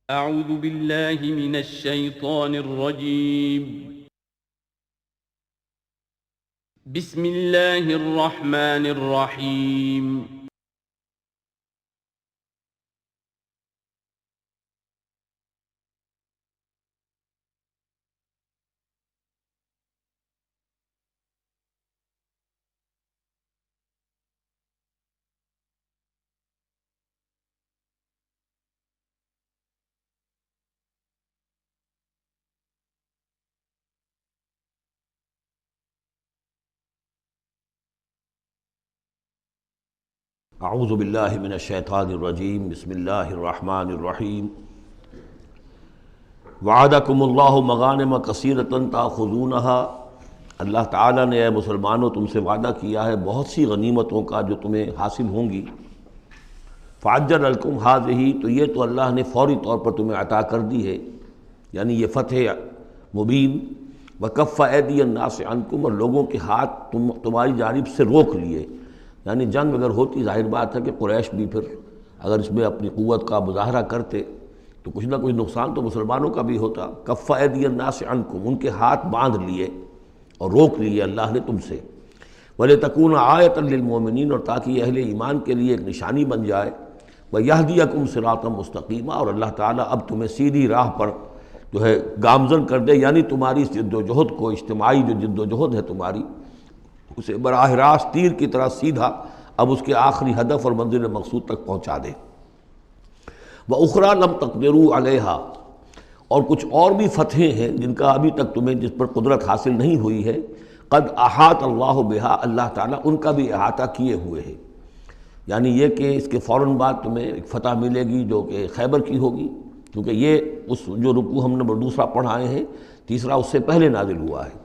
اعوذ باللہ من الشیطان الرجیم بسم اللہ الرحمن الرحیم اعوذ باللہ من الشیطان الرجیم بسم اللہ الرحمن الرحیم وعدکم اللہ مغانم کثیرۃ تاخذونها، اللہ تعالیٰ نے اے مسلمانوں تم سے وعدہ کیا ہے بہت سی غنیمتوں کا جو تمہیں حاصل ہوں گی۔ فعجل لکم ہذہ، تو یہ تو اللہ نے فوری طور پر تمہیں عطا کر دی ہے، یعنی یہ فتح مبین۔ وکف ایدی الناس عنکم، اور لوگوں کے ہاتھ تمہاری جانب سے روک لیے، یعنی جنگ اگر ہوتی ظاہر بات ہے کہ قریش بھی پھر اگر اس میں اپنی قوت کا مظاہرہ کرتے تو کچھ نہ کچھ نقصان تو مسلمانوں کا بھی ہوتا۔ کف ایدی الناس عنکم، ان کے ہاتھ باندھ لیے اور روک لیے اللہ نے تم سے۔ وَلِتَكُونَ آیَةً لِّلْمُؤْمِنِينَ، اور تاکہ یہ اہل ایمان کے لیے ایک نشانی بن جائے۔ وَيَهْدِيَكُمْ صِرَاطًا مُسْتَقِيمًا، اور اللہ تعالیٰ اب تمہیں سیدھی راہ پر جو ہے گامزن کر دے، یعنی تمہاری اس جد و جہد کو، اجتماعی جو جد و جہد ہے تمہاری، اسے براہ راست تیر کی طرح سیدھا اب اس کے آخری ہدف اور منزل مقصود تک پہنچا دے۔ وَأُخْرَىٰ لَمْ تَقْدِرُوا عَلَيْهَا، اور کچھ اور بھی فتحیں ہیں جن کا ابھی تک تمہیں جس پر قدرت حاصل نہیں ہوئی ہے۔ قد احاط اللہ بہا، اللہ تعالیٰ ان کا بھی احاطہ کیے ہوئے ہے، یعنی یہ کہ اس کے فوراً بعد تمہیں ایک فتح ملے گی جو کہ خیبر کی ہوگی، کیونکہ یہ اس جو رکوع ہم نے دوسرا پڑھائے ہیں، تیسرا اس سے پہلے نازل ہوا ہے،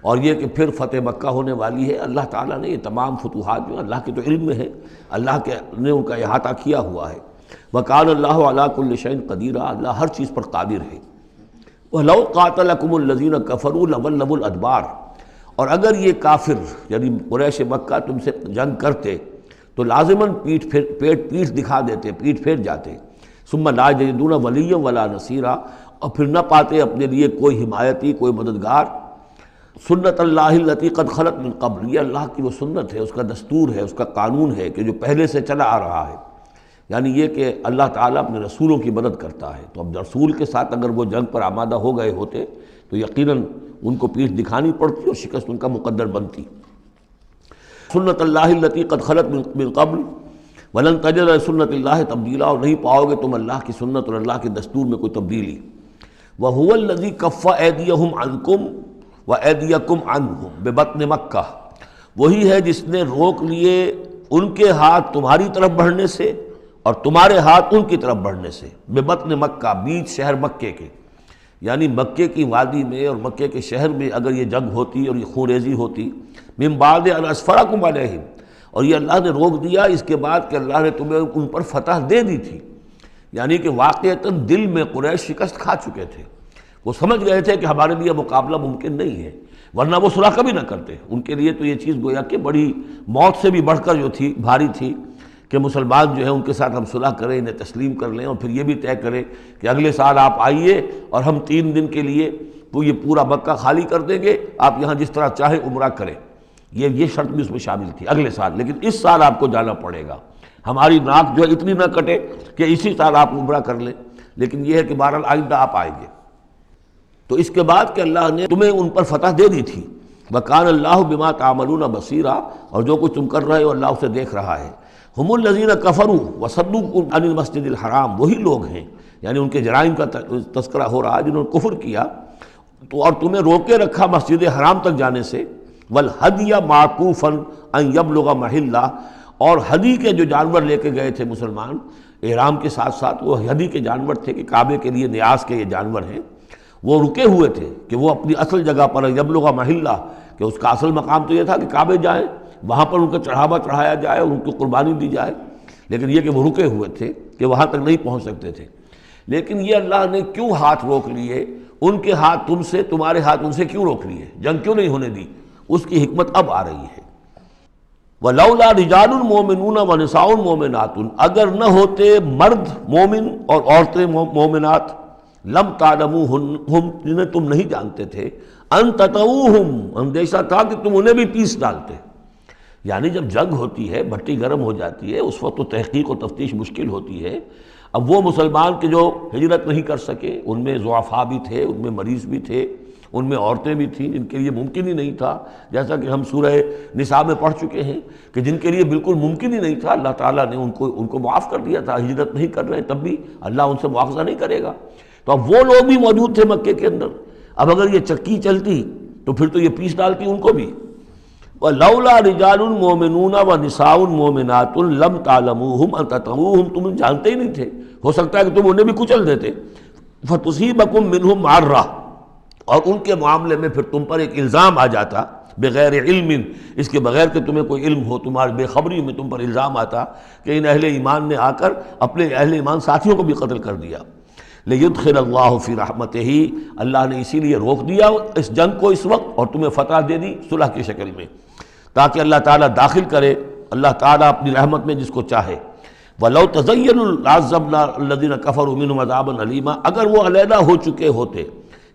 اور یہ کہ پھر فتح مکہ ہونے والی ہے۔ اللہ تعالیٰ نے یہ تمام فتوحات جو اللہ کے تو علم میں ہے، اللہ کے نے ان کا احاطہ کیا ہوا ہے۔ وَكَانَ اللَّهُ عَلَىٰ كُلِّ شَيْءٍ قَدِيرًا، اللہ ہر چیز پر قادر ہے۔ وَلَوْ قَاتَلَكُمُ الَّذِينَ كَفَرُوا لَوَلَّوُا الْأَدْبَارَ، اور اگر یہ کافر یعنی قریش مکہ تم سے جنگ کرتے تو لازماً پیٹ دکھا دیتے، پیٹ پھیر جاتے۔ ثُمَّ لَا يَجِدُونَ وَلِيًّا وَلَا نَصِيرًا، اور پھر نہ پاتے اپنے لیے کوئی حمایتی، کوئی مددگار۔ سنت اللہ التی قد خلت من قبل، یہ اللہ کی وہ سنت ہے، اس کا دستور ہے، اس کا قانون ہے کہ جو پہلے سے چلا آ رہا ہے، یعنی یہ کہ اللہ تعالیٰ اپنے رسولوں کی مدد کرتا ہے۔ تو اب رسول کے ساتھ اگر وہ جنگ پر آمادہ ہو گئے ہوتے تو یقیناً ان کو پیٹھ دکھانی پڑتی اور شکست ان کا مقدر بنتی۔ سنت اللہ التی قد خلت من قبل ولن تجد لسنت اللہ تبدیلا، اور نہیں پاؤ گے تم اللہ کی سنت اور اللہ کے دستور میں کوئی تبدیلی۔ وَهُوَ الَّذِي كَفَّ أَيْدِيَهُمْ عَنْكُمْ وَأَيْدِيَكُمْ عَنْهُمْ بِبَطْنِ مکہ، وہی ہے جس نے روک لیے ان کے ہاتھ تمہاری طرف بڑھنے سے اور تمہارے ہاتھ ان کی طرف بڑھنے سے۔ بِبَطْنِ مکہ، بیچ شہر مکے کے، یعنی مکے کی وادی میں اور مکے کے شہر میں اگر یہ جنگ ہوتی اور یہ خون ریزی ہوتی، مِن بَعْدِ أَنْ أَسْفَرَكُمْ عَلَيْهِمْ، اور یہ اللہ نے روک دیا اس کے بعد کہ اللہ نے تمہیں ان پر فتح دے دی تھی، یعنی کہ واقعتاً دل میں قریش شکست کھا چکے تھے، وہ سمجھ گئے تھے کہ ہمارے لیے مقابلہ ممکن نہیں ہے، ورنہ وہ صلح کبھی نہ کرتے۔ ان کے لیے تو یہ چیز گویا کہ بڑی موت سے بھی بڑھ کر جو تھی، بھاری تھی، کہ مسلمان جو ہیں ان کے ساتھ ہم صلح کریں، انہیں تسلیم کر لیں، اور پھر یہ بھی طے کریں کہ اگلے سال آپ آئیے اور ہم 3 دن کے لیے تو یہ پورا مکہ خالی کر دیں گے، آپ یہاں جس طرح چاہیں عمرہ کریں۔ یہ شرط بھی اس میں شامل تھی اگلے سال، لیکن اس سال آپ کو جانا پڑے گا، ہماری ناک جو ہے اتنی نہ کٹے کہ اسی سال آپ عمرہ کر لیں، لیکن یہ ہے کہ بہرحال آئندہ آپ آئیں گے۔ تو اس کے بعد کہ اللہ نے تمہیں ان پر فتح دے دی تھی۔ وَكَانَ اللَّهُ بِمَا تَعْمَلُونَ بَصِيرًا، اور جو کچھ تم کر رہے ہو اللہ اسے دیکھ رہا ہے۔ هُمُ الَّذِينَ كَفَرُوا وَصَدُّوكُمْ عَنِ الْمَسْجِدِ الْحَرَامِ، وہی لوگ ہیں، یعنی ان کے جرائم کا تذکرہ ہو رہا ہے جنہوں نے کفر کیا تو اور تمہیں روکے رکھا مسجد حرام تک جانے سے۔ وَالْهَدْيَ مَعْكُوفًا أَن يَبْلُغَ مَحِلَّهُ، اور ہدی کے جو جانور لے کے گئے تھے مسلمان احرام کے ساتھ ساتھ، وہ ہدی کے جانور تھے کہ کعبے کے لیے نیاز کے یہ جانور ہیں، وہ رکے ہوئے تھے کہ وہ اپنی اصل جگہ پر یبلغ محلہ، کہ اس کا اصل مقام تو یہ تھا کہ کعبے جائیں، وہاں پر ان کا چڑھاوا چڑھایا جائے اور ان کی قربانی دی جائے، لیکن یہ کہ وہ رکے ہوئے تھے کہ وہاں تک نہیں پہنچ سکتے تھے۔ لیکن یہ اللہ نے کیوں ہاتھ روک لیے، ان کے ہاتھ تم سے، تمہارے ہاتھ ان سے کیوں روک لیے، جنگ کیوں نہیں ہونے دی، اس کی حکمت اب آ رہی ہے۔ وَلَوْلَا رِجَالٌ مُؤْمِنُونَ وَنِسَاءٌ مُؤْمِنَاتٌ، اگر نہ ہوتے مرد مومن اور عورتیں مومنات، لم تعلموہم جنہیں تم نہیں جانتے تھے، ان تطؤوہم اندیشہ تھا کہ تم انہیں بھی پیس ڈالتے. یعنی جب جنگ ہوتی ہے، بھٹی گرم ہو جاتی ہے، اس وقت تو تحقیق و تفتیش مشکل ہوتی ہے. اب وہ مسلمان کے جو ہجرت نہیں کر سکے، ان میں ضعفاء بھی تھے، ان میں مریض بھی تھے، ان میں عورتیں بھی تھیں جن کے لیے ممکن ہی نہیں تھا، جیسا کہ ہم سورہ نساء میں پڑھ چکے ہیں کہ جن کے لیے بالکل ممکن ہی نہیں تھا، اللہ تعالیٰ نے ان کو معاف کر دیا تھا. ہجرت نہیں کر رہے تب بھی اللہ ان سے مواخذہ نہیں کرے گا. تو اب وہ لوگ بھی موجود تھے مکے کے اندر. اب اگر یہ چکی چلتی تو پھر تو یہ پیس ڈالتی ان کو بھی. وَلَوْلَا رِجَالٌ مُؤْمِنُونَ وَنِسَاءٌ مُؤْمِنَاتٌ لَمْ تَعْلَمُوهُمْ أَن تَطَؤُوهُمْ تم جانتے ہی نہیں تھے، ہو سکتا ہے کہ تم انہیں بھی کچل دیتے. فَتُصِيبَكُم مِّنْهُمْ مَعَرَّةٌ، اور ان کے معاملے میں پھر تم پر ایک الزام آ جاتا بغیر علم، اس کے بغیر کہ تمہیں کوئی علم ہو، تمہاری بے خبری میں تم پر الزام آتا کہ ان اہل ایمان نے آ کر اپنے اہل ایمان ساتھیوں کو بھی قتل کر دیا. لِيُدْخِلَ اللَّهُ فِي رَحْمَتِهِ، اللہ نے اسی لیے روک دیا اس جنگ کو اس وقت اور تمہیں فتح دے دی صلح کی شکل میں، تاکہ اللہ تعالیٰ داخل کرے اللہ تعالیٰ اپنی رحمت میں جس کو چاہے. وَلَوْ تَزَيَّنُوا لَعَذَّبْنَا الَّذِينَ كَفَرُوا مِنْهُمْ عَذَابًا أَلِيمًا، اگر وہ علیحدہ ہو چکے ہوتے،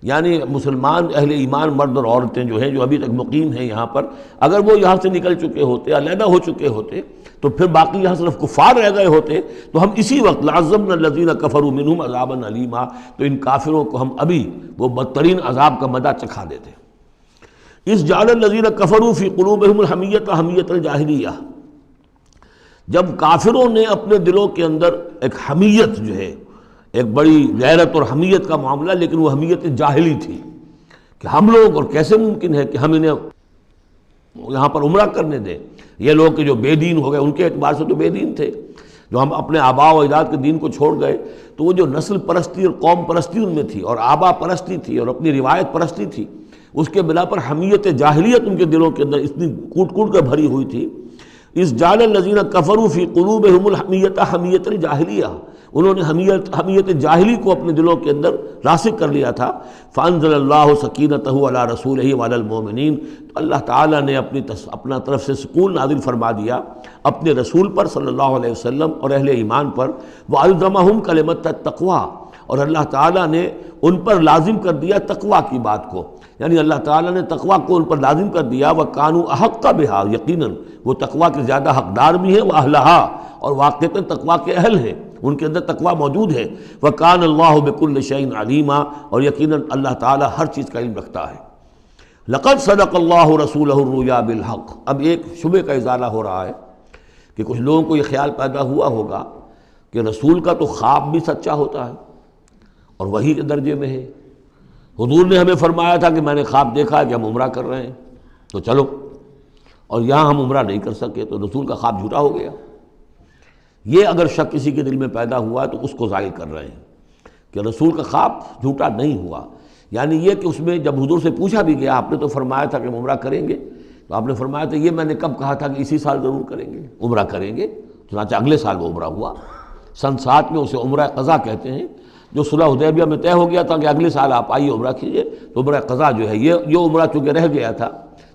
یعنی مسلمان اہل ایمان مرد اور عورتیں جو ہیں جو ابھی تک مقیم ہیں یہاں پر، اگر وہ یہاں سے نکل چکے ہوتے، علیحدہ ہو چکے ہوتے، تو پھر باقی یہاں صرف کفار رہ گئے ہوتے، تو ہم اسی وقت لَعَذَّبْنَا الَّذِينَ كَفَرُوا مِنْهُمْ عَذَابًا أَلِيمًا، تو ان کافروں کو ہم ابھی وہ بدترین عذاب کا مزہ چکھا دیتے. اس جعل الذین کفروا فی قلوبہم الحمیۃ حمیۃ الجاہلیہ، جب کافروں نے اپنے دلوں کے اندر ایک حمیت جو ہے، ایک بڑی غیرت اور حمیت کا معاملہ، لیکن وہ حمیت جاہلی تھی کہ ہم لوگ، اور کیسے ممکن ہے کہ ہم انہیں یہاں پر عمرہ کرنے دیں. یہ لوگ کہ جو بے دین ہو گئے، ان کے اعتبار سے تو بے دین تھے، جو ہم اپنے آبا و اجداد کے دین کو چھوڑ گئے، تو وہ جو نسل پرستی اور قوم پرستی ان میں تھی، اور آبا پرستی تھی، اور اپنی روایت پرستی تھی، اس کے بنا پر حمیت جاہلیت ان کے دلوں کے اندر اتنی کوٹ کوٹ کر بھری ہوئی تھی. اس جعل الذین کفروا فی قلوبہم الحمیۃ حمیۃ الجاہلیہ، انہوں نے حمیت جاہلی کو اپنے دلوں کے اندر راسخ کر لیا تھا. فانزل اللہ سکینتہ علی رسولہ وعلی المؤمنین، تو اللہ تعالیٰ نے اپنا طرف سے سکون نازل فرما دیا اپنے رسول پر صلی اللہ علیہ وسلم اور اہل ایمان پر. وَأَلْزَمَهُمْ كَلِمَةَ التَّقْوَىٰ، اور اللہ تعالیٰ نے ان پر لازم کر دیا تقویٰ کی بات کو، یعنی اللہ تعالیٰ نے تقویٰ کو ان پر لازم کر دیا. وَكَانُوا أَحَقَّ بِهَا، یقیناً وہ تقویٰ کے زیادہ حقدار بھی ہیں، وَأَهْلَهَا، اور واقعتاً تقویٰ کے اہل ہیں، ان کے اندر تقویٰ موجود ہے. وَكَانَ اللَّهُ بِكُلِّ شَيْءٍ عَلِيمًا، اور یقیناً اللہ تعالیٰ ہر چیز کا علم رکھتا ہے. لَقَدْ صَدَقَ اللَّهُ رَسُولَهُ الرُّؤْيَا بِالْحَقِّ، اب ایک شبہ کا ازالہ ہو رہا ہے کہ کچھ لوگوں کو یہ خیال پیدا ہوا ہوگا کہ رسول کا تو خواب بھی سچا ہوتا ہے اور وحی کے درجے میں ہے. حضور نے ہمیں فرمایا تھا کہ میں نے خواب دیکھا ہے کہ ہم عمرہ کر رہے ہیں تو چلو، اور یہاں ہم عمرہ نہیں کر سکے تو رسول کا خواب جھوٹا ہو گیا. یہ اگر شک کسی کے دل میں پیدا ہوا تو اس کو ظاہر کر رہے ہیں کہ رسول کا خواب جھوٹا نہیں ہوا. یعنی یہ کہ اس میں جب حضور سے پوچھا بھی گیا، آپ نے تو فرمایا تھا کہ ہم عمرہ کریں گے، تو آپ نے فرمایا تھا یہ میں نے کب کہا تھا کہ اسی سال ضرور کریں گے، عمرہ کریں گے. چنانچہ اگلے سال وہ عمرہ ہوا. سن 7 میں اسے عمرہ قضا کہتے ہیں، جو صلح حدیبیہ میں طے ہو گیا تھا کہ اگلے سال آپ آئیے عمرہ کیجئے، تو عمرہ قضا جو ہے یہ عمرہ چونکہ رہ گیا تھا،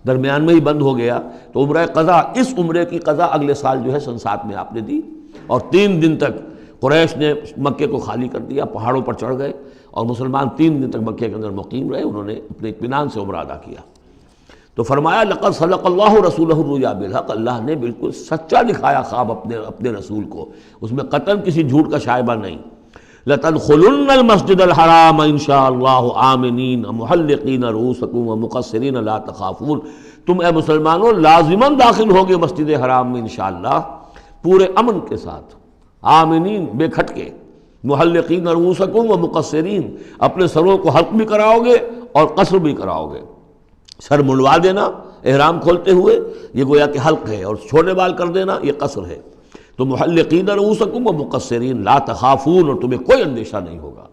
درمیان میں ہی بند ہو گیا، تو عمرہ قضا، اس عمرے کی قضا اگلے سال جو ہے سن 7 میں آپ نے دی. اور 3 دن تک قریش نے مکے کو خالی کر دیا، پہاڑوں پر چڑھ گئے، اور مسلمان 3 دن تک مکے کے اندر مقیم رہے. انہوں نے اپنے اطمینان سے عمرہ ادا کیا. تو فرمایا لقد صدق اللہ رسولہ الرؤیا بالحق، اللہ نے بالکل سچا دکھایا خواب اپنے رسول کو، اس میں قطعاً کسی جھوٹ کا شائبہ نہیں. لَتَدْخُلُنَّ الْمَسْجِدَ الْحَرَامَ إِنْ شَاءَ اللَّهُ آمِنِينَ مُحَلِّقِينَ رُؤُوسَكُمْ وَمُقَصِّرِينَ لَا تَخَافُونَ، تم اے مسلمانوں لازماً داخل ہوگے مسجد حرام میں انشاءاللہ پورے امن کے ساتھ، آمنین بے کھٹ کے، محلقین رؤوسکم ومقصرین، اپنے سروں کو حلق بھی کراؤ گے اور قصر بھی کراؤ گے. سر منڈوا دینا احرام کھولتے ہوئے یہ گویا کہ حلق ہے، اور چھوٹے بال کر دینا یہ قصر ہے. تو محلقین رؤوسکم ومقصرین لا تخافون، اور تمہیں کوئی اندیشہ نہیں ہوگا.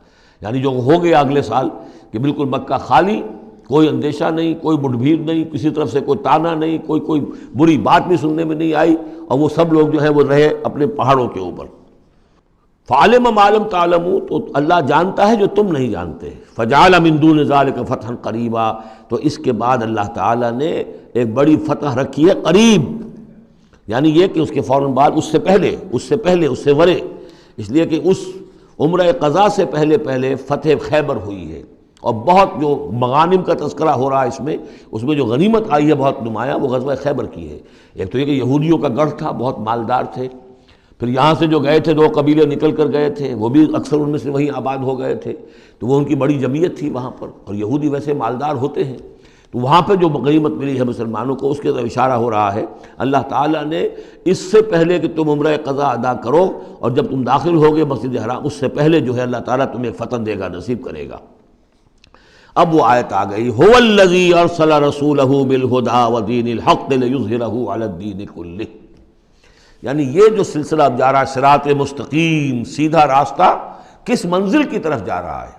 یعنی جو ہو گیا اگلے سال کہ بالکل مکہ خالی، کوئی اندیشہ نہیں، کوئی مٹ بھیڑ نہیں، کسی طرف سے کوئی تانا نہیں، کوئی بری بات بھی سننے میں نہیں آئی، اور وہ سب لوگ جو ہیں وہ رہے اپنے پہاڑوں کے اوپر. فعلم ما لم تعلموا، تو اللہ جانتا ہے جو تم نہیں جانتے. فجعل من دون ذلك فتحا قریبا، تو اس کے بعد اللہ تعالیٰ نے ایک بڑی فتح رکھی ہے قریب. یعنی یہ کہ اس کے فوراً بعد اس سے ورے، اس لیے کہ اس عمرہ قضا سے پہلے فتح خیبر ہوئی ہے، اور بہت جو مغانم کا تذکرہ ہو رہا ہے اس میں جو غنیمت آئی ہے بہت نمایاں، وہ غزوہ خیبر کی ہے۔ ایک تو یہ کہ یہودیوں کا گڑھ تھا، بہت مالدار تھے، پھر یہاں سے جو گئے تھے 2 قبیلے نکل کر گئے تھے، وہ بھی اکثر ان میں سے وہیں آباد ہو گئے تھے، تو وہ ان کی بڑی جمعیت تھی وہاں پر، اور یہودی ویسے مالدار ہوتے ہیں، تو وہاں پہ جو غنیمت ملی ہے مسلمانوں کو، اس کے طرف اشارہ ہو رہا ہے اللہ تعالیٰ نے اس سے پہلے کہ تم عمرہ قضا ادا کرو، اور جب تم داخل ہوگے مسجد حرام، اس سے پہلے جو ہے اللہ تعالیٰ تمہیں ایک فتح دے گا، نصیب کرے گا۔ اب وہ آیت آ گئی، هو الذی ارسل رسولہ بالہدی ودین الحق لیظہرہ علی الدین کلہ، یعنی یہ جو سلسلہ اب جا رہا ہے، صراط مستقیم، سیدھا راستہ کس منزل کی طرف جا رہا ہے؟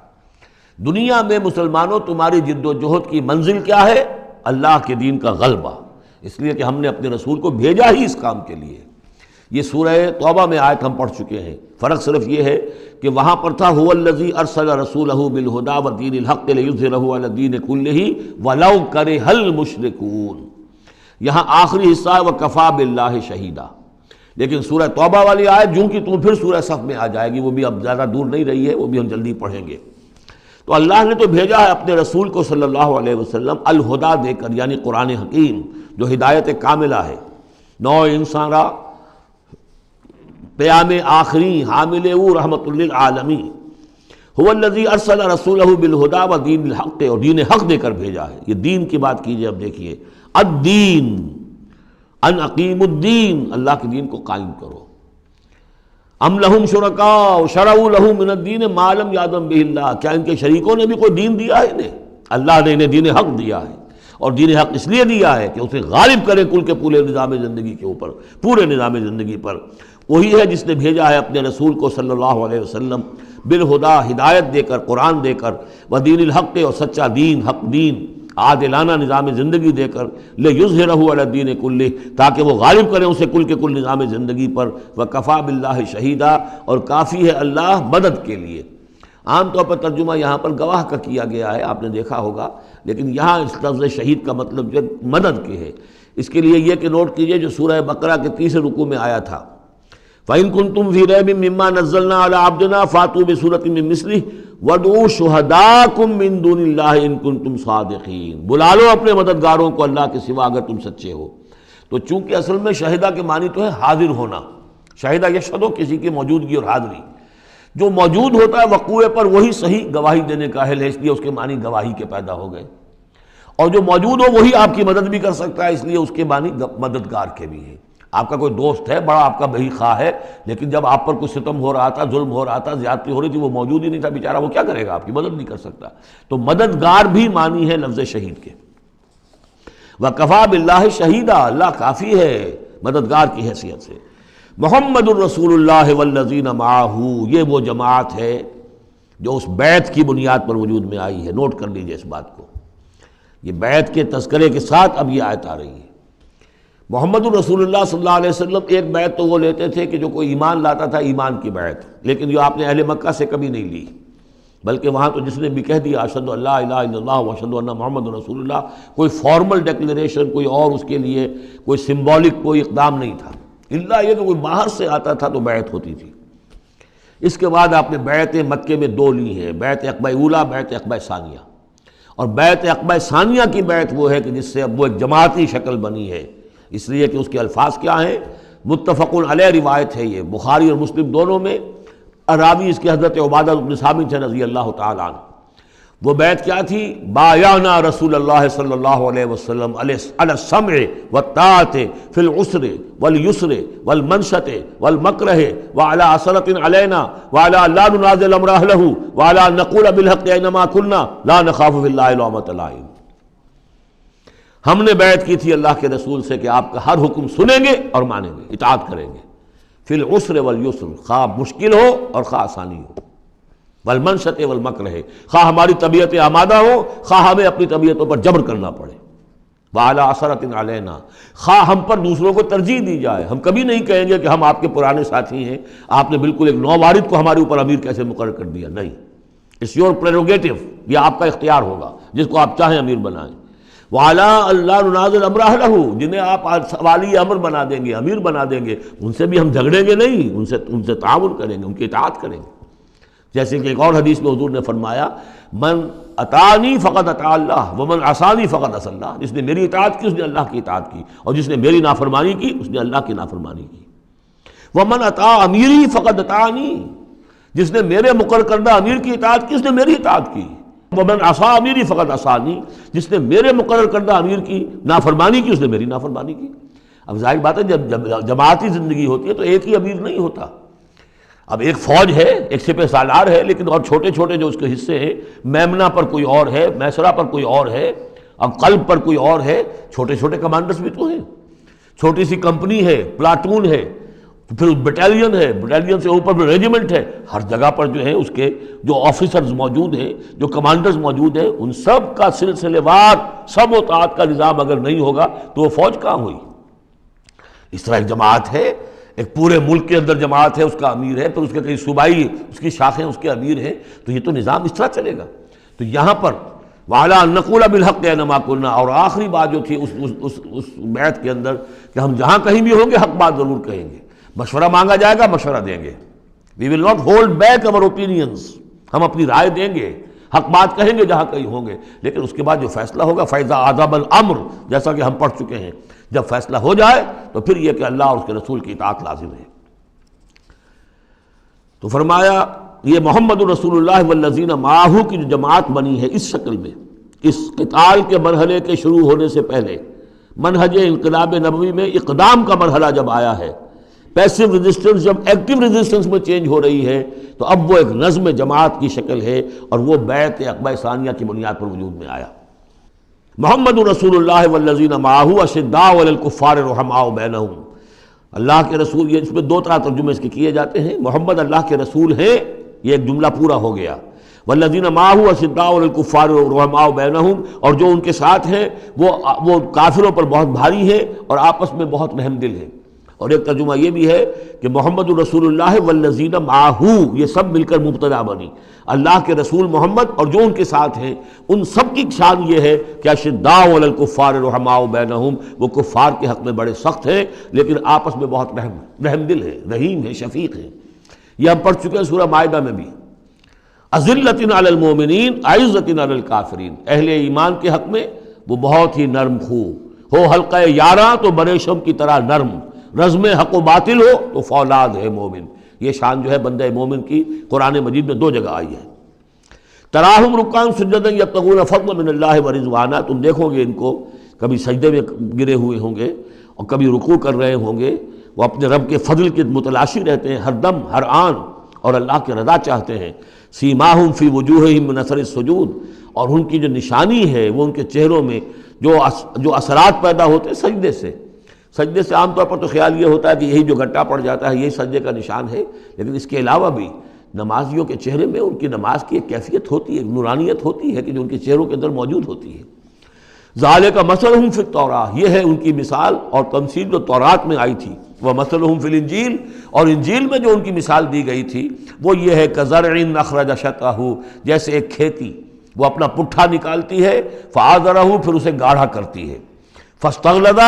دنیا میں مسلمانوں تمہاری جد و جہد کی منزل کیا ہے؟ اللہ کے دین کا غلبہ، اس لیے کہ ہم نے اپنے رسول کو بھیجا ہی اس کام کے لیے۔ یہ سورہ توبہ میں آیت ہم پڑھ چکے ہیں، فرق صرف یہ ہے کہ وہاں پر تھا هو الذی ارسل رسولہ بالہدی ودین الحق لیظہرہ علی الدین کلہ ولو کرہ المشرکون، یہاں آخری حصہ ہے وکفی باللہ شہیدا، لیکن سورہ توبہ والی آیت جوں کی تم پھر سورہ صف میں آ جائے گی، وہ بھی اب زیادہ دور نہیں رہی ہے، وہ بھی ہم جلدی پڑھیں گے۔ تو اللہ نے تو بھیجا ہے اپنے رسول کو صلی اللہ علیہ وسلم الہدا دے کر، یعنی قرآن حکیم جو ہدایت کاملہ ہے، نوع انسان را پیام آخری حامل او رحمت للعالمین، هو الذی ارسل رسولہ بالہدی ودین الحق، اور دین حق دے کر بھیجا ہے۔ یہ دین کی بات کیجئے، اب دیکھیے الدین، ان اقیم الدین، اللہ کے دین کو قائم کرو۔ ام لہم شرکاء شرعوا لہم من الدین ما لم یأذن بہ اللہ، کیا ان کے شریکوں نے بھی کوئی دین دیا ہے انہیں؟ اللہ نے انہیں دین حق دیا ہے، اور دین حق اس لیے دیا ہے کہ اسے غالب کرے کل کے پورے نظام زندگی کے اوپر، پورے نظام زندگی پر۔ وہی ہے جس نے بھیجا ہے اپنے رسول کو صلی اللہ علیہ وسلم بالہدا، ہدایت دے کر، قرآن دے کر، ودین الحق، اور سچا دین، حق دین، عادلانہ نظام زندگی دے کر، لیظہرہ علی الدین کلہ، تاکہ وہ غالب کریں اسے کل کے کل نظام زندگی پر، وکفی باللہ شہیدا، اور کافی ہے اللہ مدد کے لیے۔ عام طور پر ترجمہ یہاں پر گواہ کا کیا گیا ہے، آپ نے دیکھا ہوگا، لیکن یہاں اس لفظ شہید کا مطلب جو مدد کے ہے۔ اس کے لیے یہ کہ نوٹ کیجئے جو سورہ بقرہ کے 30 رکوع میں آیا تھا، فَإِن كُنتُمْ فِي رَيْبٍ مِّمَّا نَزَّلْنَا عَلَىٰ عَبْدِنَا فَأْتُوا بِسُورَةٍ مِّن مِّثْلِهِ وَادْعُوا شُهَدَاءَكُم مِّن دُونِ اللَّهِ إِن كُنتُمْ صَادِقِينَ، بلا لو اپنے مددگاروں کو اللہ کے سوا اگر تم سچے ہو۔ تو چونکہ اصل میں شہیدہ کے معنی تو ہے حاضر ہونا، شہیدہ یشہدو، کسی کی موجودگی اور حاضری، جو موجود ہوتا ہے وقوع پر وہی صحیح گواہی دینے کا اہل ہے، اس لیے اس کے معنی گواہی کے پیدا ہو گئے، اور جو موجود ہو وہی آپ کی مدد بھی کر سکتا ہے، اس لیے اس کے معنی مددگار کے بھی ہیں۔ آپ کا کوئی دوست ہے، بڑا آپ کا بہی خواہ ہے، لیکن جب آپ پر کوئی ستم ہو رہا تھا، ظلم ہو رہا تھا، زیادتی ہو رہی تھی، وہ موجود ہی نہیں تھا بیچارہ، وہ کیا کرے گا؟ آپ کی مدد نہیں کر سکتا۔ تو مددگار بھی معنی ہے لفظ شہید کے۔ وَكَفَى بِاللَّهِ شَهِيدًا، اللہ کافی ہے مددگار کی حیثیت سے۔ محمد الرسول اللہ والذین معہ، یہ وہ جماعت ہے جو اس بیعت کی بنیاد پر وجود میں آئی ہے۔ نوٹ کر لیجئے اس بات کو، یہ بیعت کے تذکرے کے ساتھ اب یہ آیت آ رہی ہے۔ محمد الرسول اللہ صلی اللہ علیہ وسلم ایک بیعت تو وہ لیتے تھے کہ جو کوئی ایمان لاتا تھا، ایمان کی بیعت، لیکن جو آپ نے اہل مکہ سے کبھی نہیں لی، بلکہ وہاں تو جس نے بھی کہہ دیا اشہد ان لا الہ الا اللہ واشہد ان محمد رسول اللہ، کوئی فارمل ڈیکلیریشن، کوئی اور اس کے لیے کوئی سمبولک کوئی اقدام نہیں تھا، الا یہ کہ کوئی باہر سے آتا تھا تو بیعت ہوتی تھی۔ اس کے بعد آپ نے بیعت مکے میں 2 لی ہیں، بیعت عقبہ اولیٰ، بیعت عقبہ ثانیہ، اور بیعت عقبہ ثانیہ کی بیعت وہ ہے کہ جس سے اب وہ ایک جماعتی شکل بنی ہے، اس لیے کہ اس کے الفاظ کیا ہیں؟ متفق علیہ روایت ہے، یہ بخاری اور مسلم دونوں میں، راوی اس کے حضرت عبادہ بن صامت رضی اللہ تعالیٰ عنہ۔ وہ بیعت کیا تھی؟ بایعنا رسول اللہ صلی اللہ علیہ وسلم علی السمع والطاعۃ فی العسر والیسر والمنشط والمکرہ وعلی عثرۃ علینا وعلی لا ننازع الامر اہلہ وعلی ان نقول بالحق اینما کنا لا نخاف فی اللہ لومۃ لائم۔ ہم نے بیعت کی تھی اللہ کے رسول سے کہ آپ کا ہر حکم سنیں گے اور مانیں گے، اطاعت کریں گے، فی العسر والیسر، خواہ مشکل ہو اور خواہ آسانی ہو، والمنشط والمکرہ، خواہ ہماری طبیعت آمادہ ہو، خواہ ہمیں اپنی طبیعتوں پر جبر کرنا پڑے، وعلی عثرۃ علینا، خواہ ہم پر دوسروں کو ترجیح دی جائے، ہم کبھی نہیں کہیں گے کہ ہم آپ کے پرانے ساتھی ہیں، آپ نے بالکل ایک نووارد کو ہمارے اوپر امیر کیسے مقرر کر دیا، نہیں، اٹس یور پریروگیٹو، یہ آپ کا اختیار ہوگا، جس کو آپ چاہیں امیر بنائیں۔ وَعَلَىٰ أَلَّا نُنَازِلَ أَمْرَهُ لَهُ، جنہیں آپ والی امر بنا دیں گے، امیر بنا دیں گے، ان سے بھی ہم جھگڑیں گے نہیں، ان سے تعاون کریں گے، ان کی اطاعت کریں گے۔ جیسے کہ ایک اور حدیث میں حضور نے فرمایا من اطاعنی فقد اطاع اللہ ومن عصانی فقد عصی اللہ، جس نے میری اطاعت کی اس نے اللہ کی اطاعت کی، اور جس نے میری نافرمانی کی اس نے اللہ کی نافرمانی کی۔ ومن اطاع امیری فقد اطاعنی، جس نے میرے مقرر کردہ امیر کی اطاعت کی اس نے میری اطاعت کی۔ ومن عصی امیری فقد عصانی، جس نے میرے مقرر کردہ امیر کی نافرمانی کی اس نے میری نافرمانی کی۔ اب ظاہر بات ہے جب جماعتی زندگی ہوتی ہے تو ایک ہی امیر نہیں ہوتا، اب ایک فوج ہے، ایک سپہ سالار ہے، لیکن اور چھوٹے چھوٹے جو اس کے حصے ہیں، میمنہ پر کوئی اور ہے، میسرہ پر کوئی اور ہے، اب قلب پر کوئی اور ہے، چھوٹے چھوٹے کمانڈرز بھی تو ہیں، چھوٹی سی کمپنی ہے، پلاٹون ہے، پھر بٹالین ہے، بٹالین سے اوپر ریجیمنٹ ہے، ہر جگہ پر جو ہے اس کے جو آفیسرز موجود ہیں، جو کمانڈرز موجود ہیں، ان سب کا سلسلے وار سب و طاعت کا نظام اگر نہیں ہوگا تو وہ فوج کہاں ہوئی؟ اس طرح ایک جماعت ہے، ایک پورے ملک کے اندر جماعت ہے، اس کا امیر ہے، پھر اس کے کئی صوبائی اس کی شاخیں اس کے امیر ہیں، تو یہ تو نظام اس طرح چلے گا۔ تو یہاں پر وَعَلَىٰ أَن نَّقُولَ بِالْحَقِّ أَيْنَمَا كُنَّا، اور آخری بات جو تھی اس بیعت کے اندر کہ ہم جہاں کہیں بھی ہوں گے حق بات ضرور کہیں گے، مشورہ مانگا جائے گا مشورہ دیں گے، وی ول ناٹ ہولڈ بیک اور اوپینینز، ہم اپنی رائے دیں گے، حق بات کہیں گے جہاں کہیں ہوں گے، لیکن اس کے بعد جو فیصلہ ہوگا فَإِذَا عَزَمَ الْأَمْرُ، جیسا کہ ہم پڑھ چکے ہیں، جب فیصلہ ہو جائے تو پھر یہ کہ اللہ اور اس کے رسول کی اطاعت لازم ہے۔ تو فرمایا یہ محمد رسول اللہ والذین معہ کی جو جماعت بنی ہے اس شکل میں، اس قتال کے مرحلے کے شروع ہونے سے پہلے، منہج انقلاب نبوی میں اقدام کا مرحلہ جب آیا ہے، پیسو ریزسٹنس جب ایکٹیو ریزسٹنس میں چینج ہو رہی ہے، تو اب وہ ایک نظم جماعت کی شکل ہے، اور وہ بیعت عقبہ ثانیہ کی بنیاد پر وجود میں آیا۔ محمد رسول اللہ والذین معہ اشداء علی الکفار رحماء بینہم، اللہ کے رسول، یہ اس میں دو طرح ترجمے اس کے کیے جاتے ہیں، محمد اللہ کے رسول ہیں، یہ ایک جملہ پورا ہو گیا، والذین معہ اشداء علی الکفار رحماء بینہم، اور جو ان کے ساتھ ہیں وہ کافروں پر بہت بھاری ہیں اور آپس میں بہت رحم دل ہیں۔ اور ایک ترجمہ یہ بھی ہے کہ محمد رسول اللہ والذین معہ، یہ سب مل کر مبتدا بنی، اللہ کے رسول محمد اور جو ان کے ساتھ ہیں ان سب کی شان یہ ہے کہ اشداء علی الکفار رحماء بینہم، وہ کفار کے حق میں بڑے سخت ہیں لیکن آپس میں بہت رحم دل ہیں، رحیم ہیں، شفیق ہیں۔ یہ ہم پڑھ چکے ہیں سورہ مائدہ میں بھی، اذلۃ علی المؤمنین اعزۃ علی الکافرین، اہل ایمان کے حق میں وہ بہت ہی نرم خو ہو، حلقہ یاراں تو بریشم کی طرح نرم، رزم حق و باطل ہو تو فولاد ہے مومن۔ یہ شان جو ہے بندہ مومن کی قرآن مجید میں دو جگہ آئی ہے۔ تراہم رکعاً سجدا یبتغون فضلا من اللہ ورضوانا، تم دیکھو گے ان کو کبھی سجدے میں گرے ہوئے ہوں گے اور کبھی رکوع کر رہے ہوں گے، وہ اپنے رب کے فضل کے متلاشی رہتے ہیں ہر دم ہر آن، اور اللہ کی رضا چاہتے ہیں۔ سیماہم فی وجوہہم من اثر السجود، اور ان کی جو نشانی ہے وہ ان کے چہروں میں جو اثرات پیدا ہوتے ہیں سجدے سے عام طور پر تو خیال یہ ہوتا ہے کہ یہی جو گھٹا پڑ جاتا ہے یہی سجدے کا نشان ہے، لیکن اس کے علاوہ بھی نمازیوں کے چہرے میں ان کی نماز کی ایک کیفیت ہوتی ہے، ایک نورانیت ہوتی ہے کہ جو ان کے چہروں کے اندر موجود ہوتی ہے۔ ذالک مثلہم فی التوراۃ، یہ ہے ان کی مثال اور تمثیل جو تورات میں آئی تھی، ومثلہم فی الانجیل، اور انجیل میں جو ان کی مثال دی گئی تھی وہ یہ ہے کزرع اخرج شطأہ، جیسے ایک کھیتی وہ اپنا پٹھا نکالتی ہے، فآزرہ، پھر اسے گاڑھا کرتی ہے، فاستغلظ،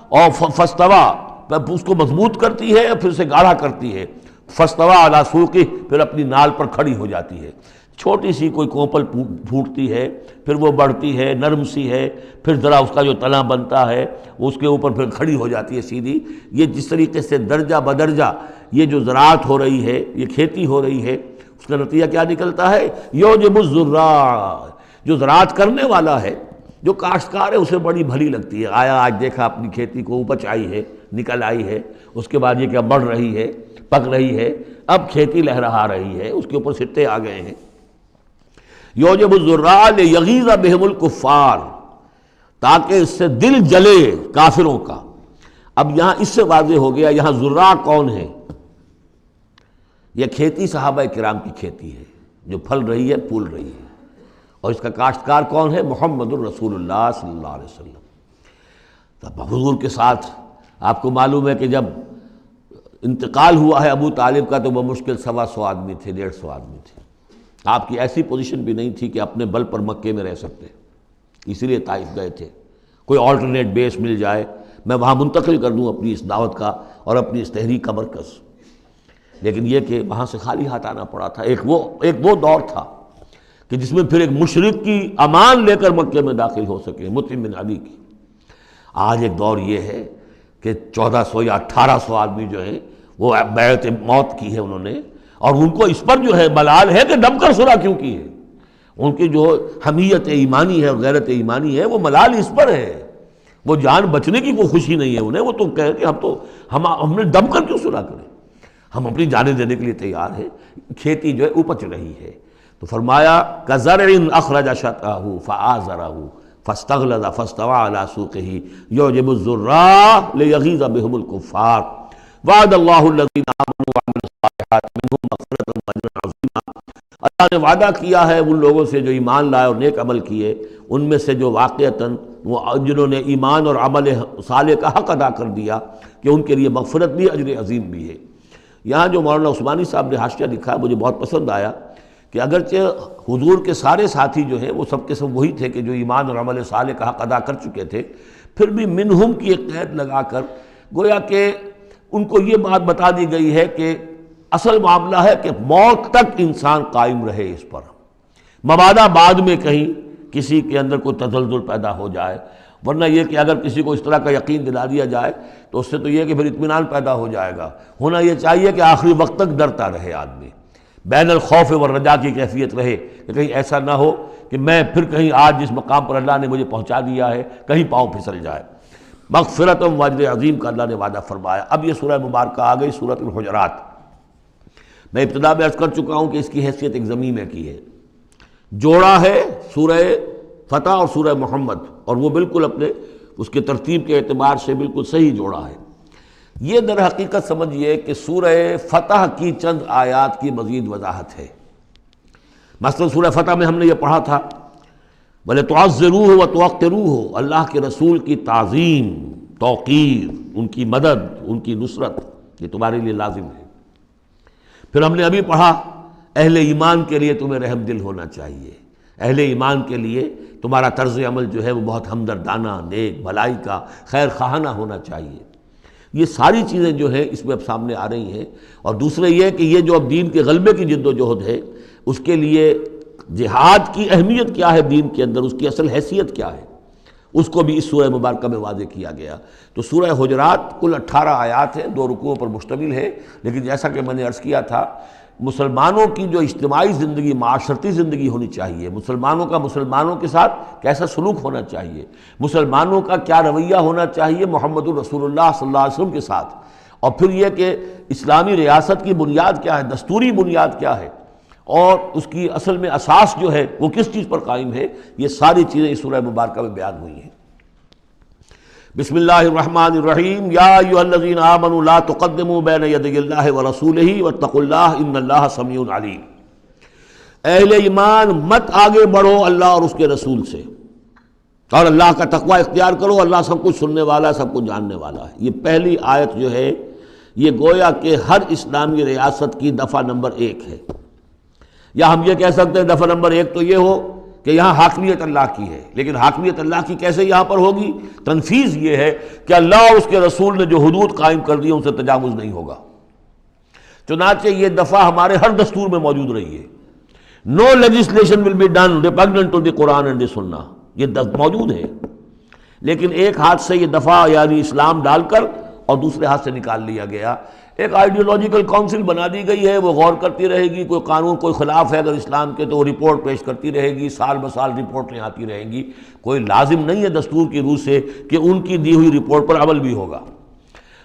اور فاستویٰ، اس کو مضبوط کرتی ہے اور پھر اسے گاڑھا کرتی ہے، فاستویٰ علی سوقہ، پھر اپنی نال پر کھڑی ہو جاتی ہے۔ چھوٹی سی کوئی کوپل پھوٹتی ہے، پھر وہ بڑھتی ہے، نرم سی ہے، پھر ذرا اس کا جو تنا بنتا ہے وہ اس کے اوپر پھر کھڑی ہو جاتی ہے سیدھی۔ یہ جس طریقے سے درجہ بدرجہ یہ جو زراعت ہو رہی ہے، یہ کھیتی ہو رہی ہے، اس کا نتیجہ کیا نکلتا ہے؟ یعجب الزراع، جو زراعت کرنے والا ہے، جو کاشتکار ہے اسے بڑی بھلی لگتی ہے، آیا آج دیکھا اپنی کھیتی کو اپج آئی ہے، نکل آئی ہے، اس کے بعد یہ کہ بڑھ رہی ہے، پک رہی ہے، اب کھیتی لہرا رہی ہے، اس کے اوپر سٹے آ گئے ہیں۔ یعجب الزراع لیغیظ بہم الکفار، تاکہ اس سے دل جلے کافروں کا۔ اب یہاں اس سے واضح ہو گیا یہاں زراع کون ہے؟ یہ کھیتی صحابہ کرام کی کھیتی ہے جو پھل رہی ہے، پھول رہی ہے، اور اس کا کاشتکار کون ہے؟ محمد الرسول اللہ صلی اللہ علیہ وسلم۔ تب حضور کے ساتھ آپ کو معلوم ہے کہ جب انتقال ہوا ہے ابو طالب کا تو وہ مشکل 125 آدمی تھے، 150 آدمی تھے۔ آپ کی ایسی پوزیشن بھی نہیں تھی کہ اپنے بل پر مکے میں رہ سکتے، اسی لیے طائف گئے تھے۔ کوئی آلٹرنیٹ بیس مل جائے، میں وہاں منتقل کر دوں اپنی اس دعوت کا اور اپنی اس تحریک کا مرکز۔ لیکن یہ کہ وہاں سے خالی ہاتھ آنا پڑا تھا۔ ایک وہ دور تھا کہ جس میں پھر ایک مشرک کی امان لے کر مکے میں داخل ہو سکے، مطعم بن عدی کی۔ آج ایک دور یہ ہے کہ 1400 یا 1800 آدمی جو ہیں وہ بیعت موت کی ہے انہوں نے، اور ان کو اس پر جو ہے ملال ہے کہ دم کر صلح کیوں کی ہے۔ ان کی جو حمیت ایمانی ہے اور غیرت ایمانی ہے وہ ملال اس پر ہے، وہ جان بچنے کی کوئی خوشی نہیں ہے انہیں۔ وہ تو کہہ کہ ہم نے دم کر کیوں صلح کریں، ہم اپنی جانیں دینے کے لیے تیار ہیں۔ کھیتی جو ہے اپج رہی ہے، تو فرمایا کزرع اخرج شطأہ فآزرہ فاستغلظ فاستوى على سوقه يعجب الزراع ليغيظ بهم الكفار وعد الله الذين آمنوا وعملوا الصالحات منهم مغفرة واجرا عظیما۔ اللہ نے وعدہ کیا ہے ان لوگوں سے جو ایمان لائے اور نیک عمل کیے، ان میں سے جو واقعتاً جنہوں نے ایمان اور عمل صالح کا حق ادا کر دیا کہ ان کے لیے مغفرت بھی اجر عظیم بھی ہے۔ یہاں جو مولانا عثمانی صاحب نے حاشیہ لکھا مجھے بہت پسند آیا کہ اگرچہ حضور کے سارے ساتھی جو ہیں وہ سب کے سب وہی تھے کہ جو ایمان اور عمل صالح کا حق ادا کر چکے تھے، پھر بھی منہم کی ایک قید لگا کر گویا کہ ان کو یہ بات بتا دی گئی ہے کہ اصل معاملہ ہے کہ موت تک انسان قائم رہے اس پر، مبادا بعد میں کہیں کسی کے اندر کوئی تزلزل پیدا ہو جائے، ورنہ یہ کہ اگر کسی کو اس طرح کا یقین دلا دیا جائے تو اس سے تو یہ کہ پھر اطمینان پیدا ہو جائے گا۔ ہونا یہ چاہیے کہ آخری وقت تک ڈرتا رہے آدمی، بین الخوف والرجاء کی کیفیت رہے کہ کہیں ایسا نہ ہو کہ میں پھر کہیں آج جس مقام پر اللہ نے مجھے پہنچا دیا ہے کہیں پاؤں پھسل جائے۔ مغفرت و اجر عظیم کا اللہ نے وعدہ فرمایا۔ اب یہ سورہ مبارکہ آ گئی سورۃ الحجرات۔ میں ابتدا میں عرض کر چکا ہوں کہ اس کی حیثیت ایک ضمیمے کی ہے، جوڑا ہے سورہ فتح اور سورہ محمد، اور وہ بالکل اپنے اس کے ترتیب کے اعتبار سے بالکل صحیح جوڑا ہے۔ یہ در حقیقت سمجھیے کہ سورہ فتح کی چند آیات کی مزید وضاحت ہے۔ مثلا سورہ فتح میں ہم نے یہ پڑھا تھا وَلِتُعَزِّرُوهُ وَتُوَقِّرُوهُ، اللہ کے رسول کی تعظیم، توقیر، ان کی مدد، ان کی نصرت، یہ تمہارے لیے لازم ہے۔ پھر ہم نے ابھی پڑھا اہل ایمان کے لیے تمہیں رحم دل ہونا چاہیے، اہل ایمان کے لیے تمہارا طرز عمل جو ہے وہ بہت ہمدردانہ، نیک، بھلائی کا، خیر خواہانہ ہونا چاہیے۔ یہ ساری چیزیں جو ہیں اس میں اب سامنے آ رہی ہیں۔ اور دوسرے یہ کہ یہ جو اب دین کے غلبے کی جد و جہد ہے اس کے لیے جہاد کی اہمیت کیا ہے دین کے اندر، اس کی اصل حیثیت کیا ہے، اس کو بھی اس سورہ مبارکہ میں واضح کیا گیا۔ تو سورہ حجرات کل 18 آیات ہیں، 2 رکوعوں پر مشتمل ہے، لیکن جیسا کہ میں نے عرض کیا تھا مسلمانوں کی جو اجتماعی زندگی، معاشرتی زندگی ہونی چاہیے، مسلمانوں کا مسلمانوں کے ساتھ کیسا سلوک ہونا چاہیے، مسلمانوں کا کیا رویہ ہونا چاہیے محمد الرسول اللہ صلی اللہ علیہ وسلم کے ساتھ، اور پھر یہ کہ اسلامی ریاست کی بنیاد کیا ہے، دستوری بنیاد کیا ہے، اور اس کی اصل میں اساس جو ہے وہ کس چیز پر قائم ہے، یہ ساری چیزیں اس سورہ مبارکہ میں بیان ہوئی ہیں۔ بسم اللہ الرحمن الرحیم، یا ایھا الذین آمنوا لا تقدموا بین یدی اللہ ورسولہ واتقوا اللہ ان اللہ سمیع علیم۔ اہل ایمان مت آگے بڑھو اللہ اور اس کے رسول سے، اور اللہ کا تقوی اختیار کرو، اللہ سب کچھ سننے والا ہے، سب کچھ جاننے والا ہے۔ یہ پہلی آیت جو ہے یہ گویا کہ ہر اسلامی ریاست کی دفعہ نمبر 1 ہے، یا ہم یہ کہہ سکتے ہیں دفعہ نمبر 1 تو یہ ہو کہ یہاں حاکمیت اللہ کی ہے، لیکن حاکمیت اللہ کی کیسے یہاں پر ہوگی؟ تنفیذ یہ ہے کہ اللہ اور اس کے رسول نے جو حدود قائم کر دی ان سے تجاوز نہیں ہوگا۔ چنانچہ یہ دفعہ ہمارے ہر دستور میں موجود رہی ہے، no legislation will be done repugnant to the Quran and the Sunnah, یہ موجود ہے، لیکن ایک ہاتھ سے یہ دفعہ یعنی اسلام ڈال کر اور دوسرے ہاتھ سے نکال لیا گیا۔ ایک آئیڈیولوجیکل کونسل بنا دی گئی ہے، وہ غور کرتی رہے گی، کوئی قانون کوئی خلاف ہے اگر اسلام کے تو وہ رپورٹ پیش کرتی رہے گی، سال بسال رپورٹیں آتی رہیں گی، کوئی لازم نہیں ہے دستور کی روح سے کہ ان کی دی ہوئی رپورٹ پر عمل بھی ہوگا،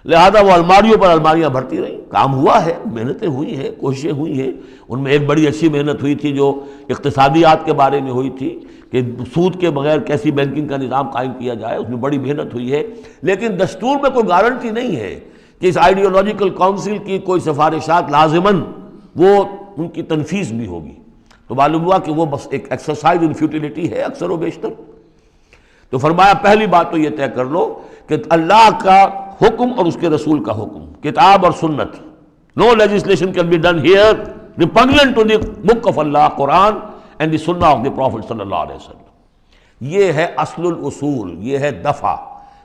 لہذا وہ الماریوں پر الماریاں بھرتی رہیں۔ کام ہوا ہے، محنتیں ہوئی ہیں، کوششیں ہوئی ہیں، ان میں ایک بڑی اچھی محنت ہوئی تھی جو اقتصادیات کے بارے میں ہوئی تھی کہ سود کے بغیر کیسی بینکنگ کا نظام قائم کیا جائے، اس میں بڑی محنت ہوئی ہے، لیکن دستور میں کوئی گارنٹی نہیں ہے کہ اس آئیڈیولوجیکل کونسل کی کوئی سفارشات لازماً وہ ان کی تنفیذ بھی ہوگی، تو معلوم ہوا کہ وہ بس ایک ایکسرسائز ان فیوٹیلیٹی ہے اکثر و بیشتر۔ تو فرمایا پہلی بات تو یہ طے کر لو کہ اللہ کا حکم اور اس کے رسول کا حکم، کتاب اور سنت، no legislation can be done here repugnant to the book of Allah Quran and the Sunnah of the profit صلی اللہ علیہ وسلم۔ یہ ہے اصل الاصول، یہ ہے دفعہ،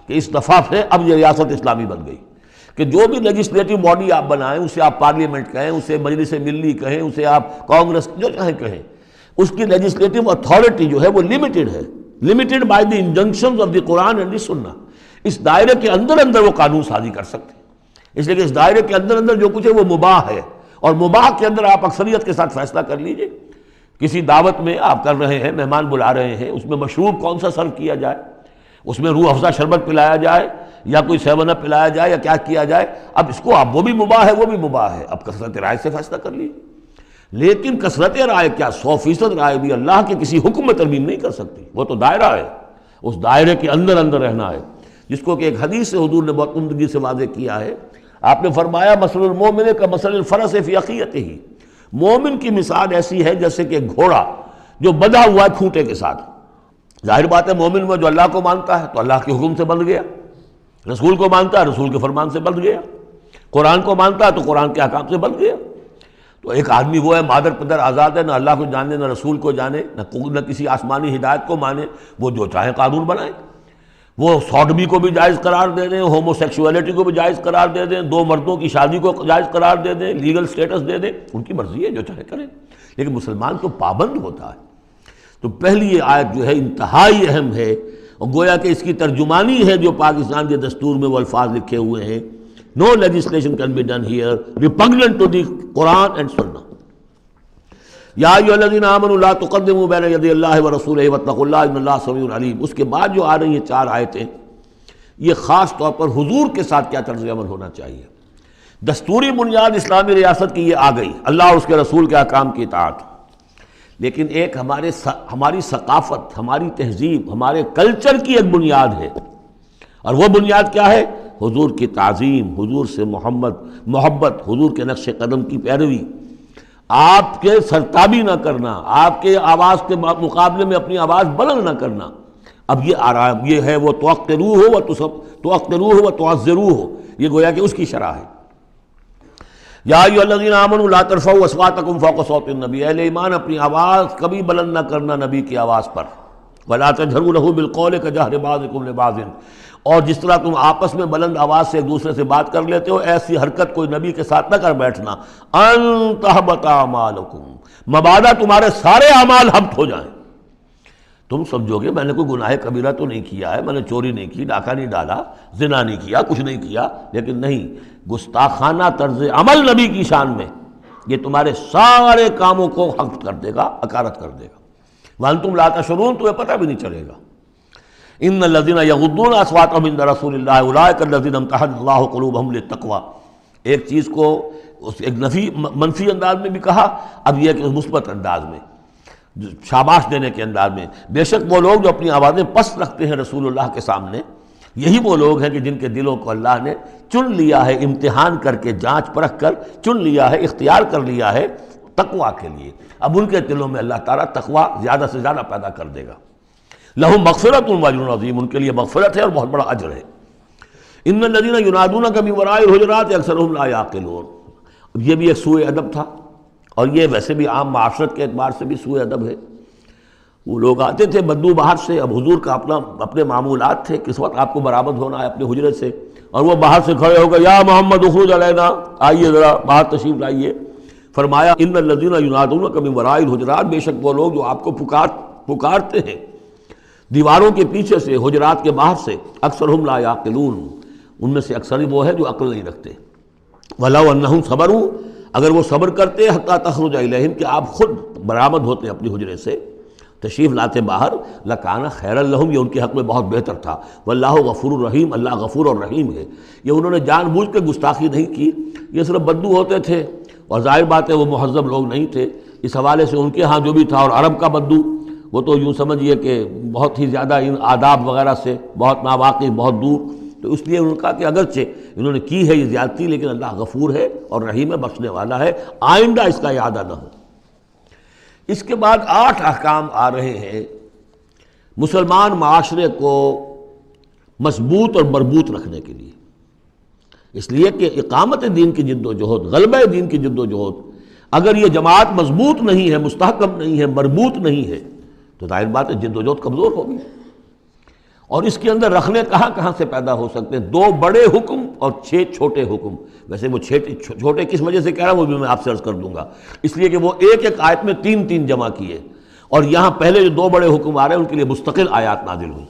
کہ اس دفعہ سے اب یہ ریاست اسلامی بن گئی کہ جو بھی لیجسلیٹو باڈی آپ بنائیں، اسے آپ پارلیمنٹ کہیں، اسے مجلس ملی کہیں، اسے آپ کانگریس جو چاہیں کہیں، اس کی لیجسلیٹو اتھارٹی جو ہے وہ لمیٹڈ ہے، limited by the injunctions of the Quran and the sunnah. اس دائرے کے اندر اندر وہ قانون سازی کر سکتے ہیں، اس لیے کہ اس دائرے کے اندر اندر جو کچھ ہے وہ مباح ہے، اور مباح کے اندر آپ اکثریت کے ساتھ فیصلہ کر لیجئے۔ کسی دعوت میں آپ کر رہے ہیں، مہمان بلا رہے ہیں، اس میں مشروب کون سا سرو کیا جائے، اس میں روح افزا شربت پلایا جائے یا کوئی 7 اپ پلایا جائے یا کیا کیا جائے، اب اس کو آپ وہ بھی مباح ہے وہ بھی مباح ہے، اب کثرت رائے سے فیصلہ کر لیجیے۔ لیکن کثرت رائے کیا 100% رائے بھی اللہ کے کسی حکم میں ترمیم نہیں کر سکتی، وہ تو دائرہ ہے، اس دائرے کے اندر اندر رہنا ہے، جس کو کہ ایک حدیث سے حضور نے بہت عمدگی سے واضح کیا ہے۔ آپ نے فرمایا مثل المومن کا مثل الفرس فی عقیتہ، مومن کی مثال ایسی ہے جیسے کہ گھوڑا جو بندھا ہوا ہے کھوٹے کے ساتھ۔ ظاہر بات ہے مومن میں جو اللہ کو مانتا ہے تو اللہ کے حکم سے بندھ گیا، رسول کو مانتا ہے رسول کے فرمان سے بندھ گیا، قرآن کو مانتا ہے تو قرآن کے احکام سے بندھ گیا۔ تو ایک آدمی وہ ہے مادر پدر آزاد ہے، نہ اللہ کو جانے نہ رسول کو جانے نہ کسی آسمانی ہدایت کو مانے، وہ جو چاہے قانون بنائے، وہ سوڈمی کو بھی جائز قرار دے دیں، ہومو سیکسولیٹی کو بھی جائز قرار دے دیں، 2 مردوں کی شادی کو جائز قرار دے دیں، لیگل سٹیٹس دے دیں، ان کی مرضی ہے جو چاہے کریں، لیکن مسلمان تو پابند ہوتا ہے۔ تو پہلی یہ آیت جو ہے انتہائی اہم ہے، اور گویا کہ اس کی ترجمانی ہے جو پاکستان کے دستور میں وہ الفاظ لکھے ہوئے ہیں، No legislation can be done here repugnant to the Quran and Sunnah. یا ایھا الذین آمنوا لا تقدموا بین یدی اللہ ورسولہ واتقوا اللہ ان اللہ سمیع علیم۔ اس کے بعد جو آ رہی ہیں 4 آیتیں، یہ خاص طور پر حضور کے ساتھ کیا طرز عمل ہونا چاہیے۔ دستوری بنیاد اسلامی ریاست کی یہ آ گئی، اللہ اور اس کے رسول کے احکام کی اطاعت، لیکن ایک ہماری ثقافت، ہماری تہذیب، ہمارے کلچر کی ایک بنیاد ہے، اور وہ بنیاد کیا ہے؟ حضور کی تعظیم، حضور سے محبت، حضور کے نقش قدم کی پیروی، آپ کے سرتابی نہ کرنا، آپ کے آواز کے مقابلے میں اپنی آواز بلند نہ کرنا۔ اب یہ آرام یہ ہے وہ توقروہ و تعزروہ، یہ گویا کہ اس کی شرح ہے۔ یا ایھا الذین آمنوا لا ترفعوا اصواتکم فوق صوت النبی، اہل ایمان اپنی آواز کبھی بلند نہ کرنا نبی کی آواز پر، ولا تجہروا لہ بالقول کجہر بعضکم لبعض، اور جس طرح تم آپس میں بلند آواز سے ایک دوسرے سے بات کر لیتے ہو، ایسی حرکت کوئی نبی کے ساتھ نہ کر بیٹھنا، ان تحبط اعمالکم، مبادا تمہارے سارے اعمال حبط ہو جائیں۔ تم سمجھو گے میں نے کوئی گناہ کبیرہ تو نہیں کیا ہے، میں نے چوری نہیں کی، ڈاکہ نہیں ڈالا، زنا نہیں کیا، کچھ نہیں کیا، لیکن نہیں، گستاخانہ طرز عمل نبی کی شان میں یہ تمہارے سارے کاموں کو حبط کر دے گا، اکارت کر دے گا۔ وانتم لا تشعرون، تمہیں پتہ بھی نہیں چلے گا۔ ان الذین یغضون اصواتهم عند رسول اللہ اولئک الذین امتحن اللہ قلوبهم للتقوی، ایک چیز کو ایک منفی انداز میں بھی کہا، اب یہ کہ مثبت انداز میں، شاباش دینے کے انداز میں، بے شک وہ لوگ جو اپنی آوازیں پست رکھتے ہیں رسول اللہ کے سامنے، یہی وہ لوگ ہیں کہ جن کے دلوں کو اللہ نے چن لیا ہے، امتحان کر کے جانچ پرکھ کر چن لیا ہے، اختیار کر لیا ہے تقوی کے لیے۔ اب ان کے دلوں میں اللہ تعالیٰ تقوی زیادہ سے زیادہ پیدا کر دے گا۔ لہم مغفرۃ واجر عظیم، ان کے لیے مغفرت ہے اور بہت بڑا اجر ہے۔ ان الذین ینادونک من وراء الحجرات اکثرهم لا یعقلون، یہ بھی ایک سوء ادب تھا، اور یہ ویسے بھی عام معاشرت کے اعتبار سے بھی سوء ادب ہے۔ وہ لوگ آتے تھے بدو باہر سے، اب حضور کا اپنے معمولات تھے، کس وقت آپ کو برآمد ہونا ہے اپنے حجرے سے، اور وہ باہر سے کھڑے ہو گئے، یا محمد اخرج علینا، آئیے ذرا باہر تشریف لائیے۔ فرمایا ان الذین ینادونک من وراء الحجرات، بے شک وہ لوگ جو آپ کو پکارتے ہیں دیواروں کے پیچھے سے، حجرات کے باہر سے، اکثرهم لا یعقلون، ان میں سے اکثر وہ ہے جو عقل نہیں رکھتے۔ وَلَوْ أَنَّهُمْ صَبَرُوا، اگر وہ صبر کرتے حتیٰ تخرج الیہم، کہ آپ خود برآمد ہوتے اپنی حجرے سے، تشریف لاتے باہر، لَكَانَ خَيْرًا لَهُمْ، یہ ان کے حق میں بہت بہتر تھا۔ وَاللَّهُ غَفُورٌ رَحِيمٌ، اللہ غفور اور رحیم ہے۔ یہ انہوں نے جان بوجھ کے گستاخی نہیں کی، یہ صرف بدو ہوتے تھے، اور ظاہر بات ہے وہ مہذب لوگ نہیں تھے، اس حوالے سے ان کے ہاں جو بھی تھا، اور عرب کا بدو وہ تو یوں سمجھیے کہ بہت ہی زیادہ ان آداب وغیرہ سے بہت ناواقف، بہت دور، تو اس لیے انہوں نے کہا کہ اگرچہ انہوں نے کی ہے یہ زیادتی، لیکن اللہ غفور ہے اور رحیم ہے، بخشنے والا ہے، آئندہ اس کا اعادہ نہ ہو۔ اس کے بعد 8 احکام آ رہے ہیں مسلمان معاشرے کو مضبوط اور مربوط رکھنے کے لیے، اس لیے کہ اقامت دین کی جد و جہد، غلبہ دین کی جد و جہد، اگر یہ جماعت مضبوط نہیں ہے، مستحکم نہیں ہے، مربوط نہیں ہے، تو ظاہر بات ہے جد و جہد کمزور ہوگی. اور اس کے اندر رکھنے کہاں سے پیدا ہو سکتے ہیں؟ 2 بڑے حکم اور 6 چھوٹے حکم. ویسے وہ چھوٹے کس وجہ سے کہہ رہا ہوں وہ بھی میں آپ سے عرض کر دوں گا. اس لیے کہ وہ ایک آیت میں 3 جمع کیے، اور یہاں پہلے جو 2 بڑے حکم آ رہے ہیں ان کے لیے مستقل آیات نازل ہوئی.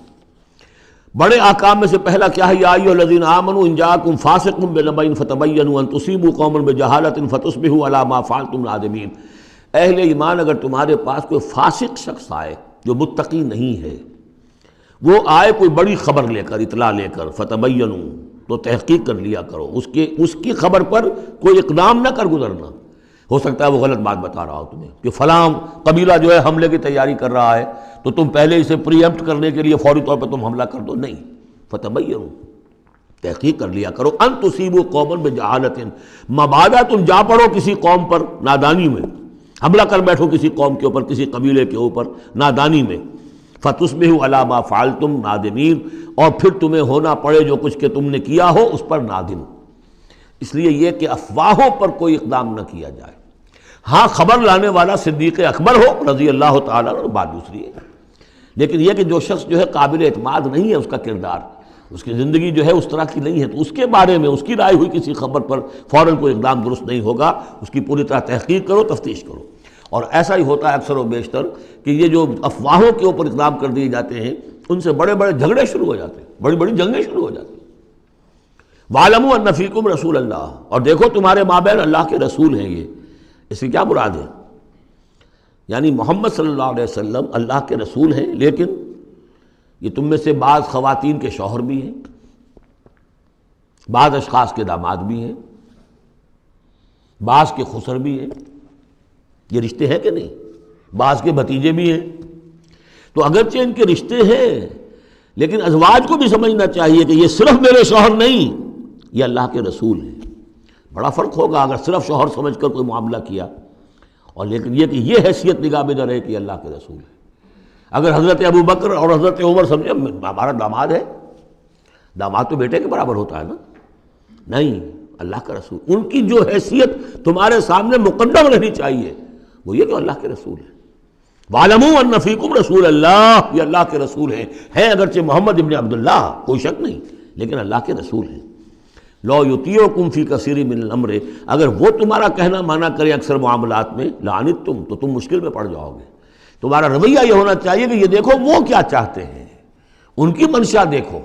بڑے احکام میں سے پہلا کیا ہے؟ یا ایھا الذین آمنوا ان جاءکم فاسق بنبأ فتبینوا ان تصیبوا قوما بجہالۃ فتصبحوا علی ما فعلتم نادمین. اہل ایمان، اگر تمہارے پاس کوئی فاسق شخص آئے جو متقی نہیں ہے، وہ آئے کوئی بڑی خبر لے کر، اطلاع لے کر، فتبینوا، تو تحقیق کر لیا کرو، اس کی خبر پر کوئی اقدام نہ کر گزرنا. ہو سکتا ہے وہ غلط بات بتا رہا ہو تمہیں کہ فلاں قبیلہ جو ہے حملے کی تیاری کر رہا ہے، تو تم پہلے اسے پری ایمپٹ کرنے کے لیے فوری طور پر تم حملہ کر دو. نہیں، فتبینوا، تحقیق کر لیا کرو. ان تصیبوا قوما بجہالۃ، مبادا تم جا پڑو کسی قوم پر نادانی میں، حملہ کر بیٹھو کسی قوم کے اوپر، کسی قبیلے کے اوپر نادانی میں، فتصبحوا علی ما فعلتم نادمین، اور پھر تمہیں ہونا پڑے جو کچھ کہ تم نے کیا ہو اس پر نادم. اس لیے یہ کہ افواہوں پر کوئی اقدام نہ کیا جائے. ہاں خبر لانے والا صدیق اکبر ہو رضی اللہ تعالیٰ عنہ، بات دوسری ہے. لیکن یہ کہ جو شخص جو ہے قابل اعتماد نہیں ہے، اس کا کردار، اس کی زندگی جو ہے اس طرح کی نہیں ہے، تو اس کے بارے میں اس کی رائے ہوئی کسی خبر پر فوراً کوئی اقدام درست نہیں ہوگا. اس کی پوری طرح تحقیق کرو، تفتیش کرو. اور ایسا ہی ہوتا ہے اکثر و بیشتر کہ یہ جو افواہوں کے اوپر اقدام کر دیے جاتے ہیں، ان سے بڑے بڑے جھگڑے شروع ہو جاتے ہیں، بڑی بڑی جنگیں شروع ہو جاتی ہیں. وَاعْلَمُوا أَنَّ فِيكُمْ رَسُولَ اللَّهِ، اور دیکھو تمہارے مابین اللہ کے رسول ہیں. یہ اس سے کیا مراد ہے؟ یعنی محمد صلی اللہ علیہ وسلم اللہ کے رسول ہیں، لیکن یہ تم میں سے بعض خواتین کے شوہر بھی ہیں، بعض اشخاص کے داماد بھی ہیں، بعض کے خسر بھی ہیں. یہ رشتے ہیں کہ نہیں؟ بعض کے بھتیجے بھی ہیں. تو اگرچہ ان کے رشتے ہیں، لیکن ازواج کو بھی سمجھنا چاہیے کہ یہ صرف میرے شوہر نہیں، یہ اللہ کے رسول ہیں. بڑا فرق ہوگا اگر صرف شوہر سمجھ کر کوئی معاملہ کیا، اور لیکن یہ کہ یہ حیثیت نگاہ میں نہ رہے کہ یہ اللہ کے رسول ہے. اگر حضرت ابو بکر اور حضرت عمر سمجھے ہمارا داماد ہے، داماد تو بیٹے کے برابر ہوتا ہے نا، نہیں، اللہ کا رسول. ان کی جو حیثیت تمہارے سامنے مقدم رہنی چاہیے وہ یہ کہ اللہ کے رسول ہیں. وَاعْلَمُوا أَنَّ فِيكُمْ رَسُولَ اللَّهِ، یہ اللہ کے رسول ہیں اگرچہ محمد ابن عبداللہ، کوئی شک نہیں، لیکن اللہ کے رسول ہیں. لَوْ يُطِيعُكُمْ فِي كَثِيرٍ مِّنَ الْأَمْرِ، اگر وہ تمہارا کہنا مانا کرے اکثر معاملات میں، لَعَنِتُّمْ، تو تم مشکل میں پڑ جاؤ گے. تمہارا رویہ یہ ہونا چاہیے کہ یہ دیکھو وہ کیا چاہتے ہیں، ان کی منشا دیکھو.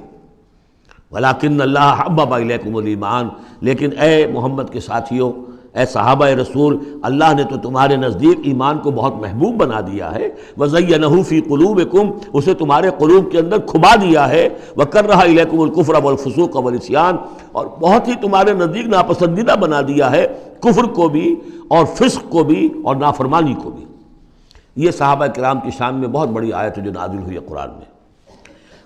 وَلَكِنَّ اللَّهَ حَبَّبَ إِلَيْكُمُ الْإِيمَانَ، لیکن اے محمد کے ساتھیو، اے صحابہ رسول، اللہ نے تو تمہارے نزدیک ایمان کو بہت محبوب بنا دیا ہے. وَزَيَّنَهُ فِي قُلُوبِكُمْ، اسے تمہارے قلوب کے اندر کھبا دیا ہے. وَكَرَّهَ إِلَيْكُمُ الْكُفْرَ وَالْفُسُوقَ وَالْعِصْيَانَ، اور بہت ہی تمہارے نزدیک ناپسندیدہ بنا دیا ہے کفر کو بھی اور فسق کو بھی اور نافرمانی کو بھی. یہ صحابہ کرام کی شان میں بہت بڑی آیت ہے جو نازل ہوئی ہے قرآن میں.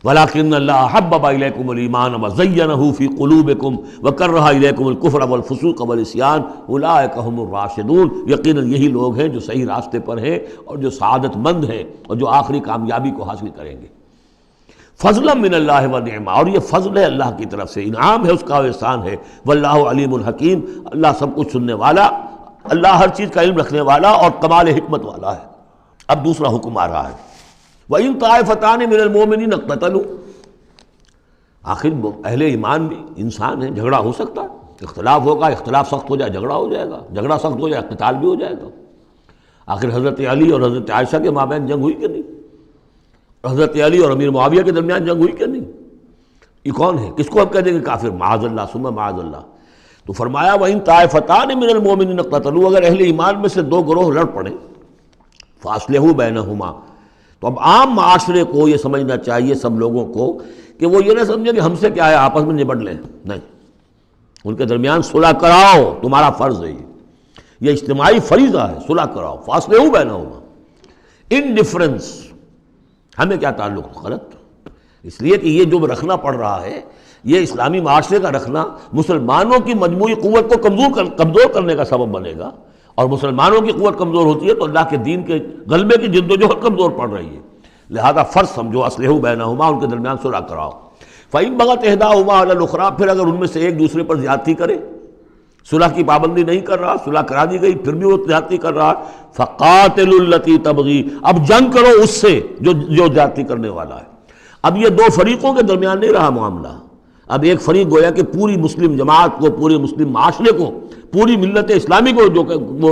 وَلَكِنَّ اللَّهَ حَبَّبَ إِلَيْكُمُ الْإِيمَانَ وَزَيَّنَهُ فِي قُلُوبِكُمْ وَكَرَّهَ إِلَيْكُمُ الْكُفْرَ وَالْفُسُوقَ وَالْعِصْيَانَ أُولَٰئِكَ هُمُ الرَّاشِدُونَ، یقیناً یہی لوگ ہیں جو صحیح راستے پر ہیں اور جو سعادت مند ہیں اور جو آخری کامیابی کو حاصل کریں گے. فضلا من اللہ ونعما، اور یہ فضل ہے اللہ کی طرف سے، انعام ہے اس کا، احسان ہے. واللہ علیم الحکیم، اللہ سب کچھ سننے والا، اللہ ہر چیز کا علم رکھنے والا اور کمال حکمت والا ہے. اب دوسرا حکم آ رہا ہے، وَإِن طَائِفَتَانِ مِنَ الْمُؤْمِنِينَ اقْتَتَلُوا، آخر اہل ایمان بھی انسان ہیں، جھگڑا ہو سکتا ہے، اختلاف ہوگا، اختلاف سخت ہو جائے جھگڑا ہو جائے گا، جھگڑا سخت ہو جائے قتال بھی ہو جائے گا. آخر حضرت علی اور حضرت عائشہ کے مابین جنگ ہوئی کہ نہیں؟ حضرت علی اور امیر معاویہ کے درمیان جنگ ہوئی کہ نہیں؟ یہ کون ہے؟ کس کو ہم کہہ دیں گے کافر؟ معاذ اللہ ثم معاذ اللہ. تو فرمایا وَإِن طَائِفَتَانِ مِنَ الْمُؤْمِنِينَ اقْتَتَلُوا، اگر اہل ایمان میں سے 2 گروہ لڑ پڑے، فَأَصْلِحُوا بَيْنَهُمَا، تو اب عام معاشرے کو یہ سمجھنا چاہیے، سب لوگوں کو، کہ وہ یہ نہ سمجھے کہ ہم سے کیا ہے، آپس میں نبڑ لیں. نہیں، ان کے درمیان صلح کراؤ، تمہارا فرض ہے، یہ اجتماعی فریضہ ہے، صلح کراؤ. فَأَصْلِحُوا بَيْنَهُمَا، انڈیفرنس ہمیں کیا تعلق؟ غلط. اس لیے کہ یہ جو رکھنا پڑ رہا ہے، یہ اسلامی معاشرے کا رکھنا مسلمانوں کی مجموعی قوت کو کمزور کرنے کا سبب بنے گا، اور مسلمانوں کی قوت کمزور ہوتی ہے تو اللہ کے دین کے غلبے کی جد و جہد کمزور پڑ رہی ہے. لہذا فرض سمجھو، اصلحوا بینہما، ان کے درمیان صلح کراؤ. فَإِن بَغَتْ إِحْدَاهُمَا عَلَى الْأُخْرَىٰ، پھر اگر ان میں سے ایک دوسرے پر زیادتی کرے، صلح کی پابندی نہیں کر رہا، صلح کرا دی گئی پھر بھی وہ زیادتی کر رہا، فقاتلوا التی تبغی، اب جنگ کرو اس سے جو زیادتی کرنے والا ہے۔ اب یہ دو فریقوں کے درمیان نہیں رہا معاملہ، اب ایک فریق گویا کہ پوری مسلم جماعت کو، پورے مسلم معاشرے کو، پوری ملت اسلامی کو جو کہ وہ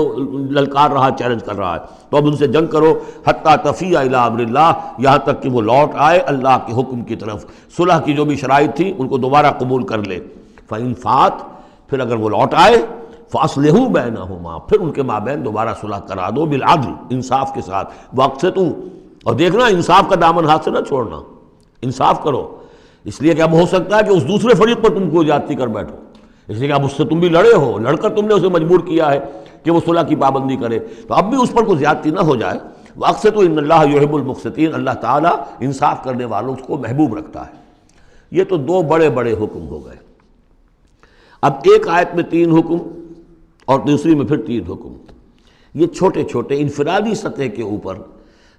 للکار رہا، چیلنج کر رہا ہے، تو اب ان سے جنگ کرو حتی تفیء الی امر اللہ، یہاں تک کہ وہ لوٹ آئے اللہ کے حکم کی طرف۔ صلح کی جو بھی شرائط تھی ان کو دوبارہ قبول کر لے۔ فإن فات، پھر اگر وہ لوٹ آئے، فاصلحوا بینہما، پھر ان کے مابین دوبارہ صلح کرا دو، بالعدل، انصاف کے ساتھ، واقسطوا، اور دیکھنا انصاف کا دامن ہاتھ سے نہ چھوڑنا، انصاف کرو، اس لیے کہ اب ہو سکتا ہے کہ اس دوسرے فریق پر تم کو زیادتی کر بیٹھو، اس لیے کہ اب اس سے تم بھی لڑے ہو، لڑ کر تم نے اسے مجبور کیا ہے کہ وہ صلح کی پابندی کرے، تو اب بھی اس پر کوئی زیادتی نہ ہو جائے۔ واقسطوا ان اللہ یحب المقسطین، اللہ تعالیٰ انصاف کرنے والوں کو محبوب رکھتا ہے۔ یہ تو دو بڑے بڑے حکم ہو گئے۔ اب ایک آیت میں 3 حکم اور دوسری میں پھر 3 حکم، یہ چھوٹے چھوٹے انفرادی سطح کے اوپر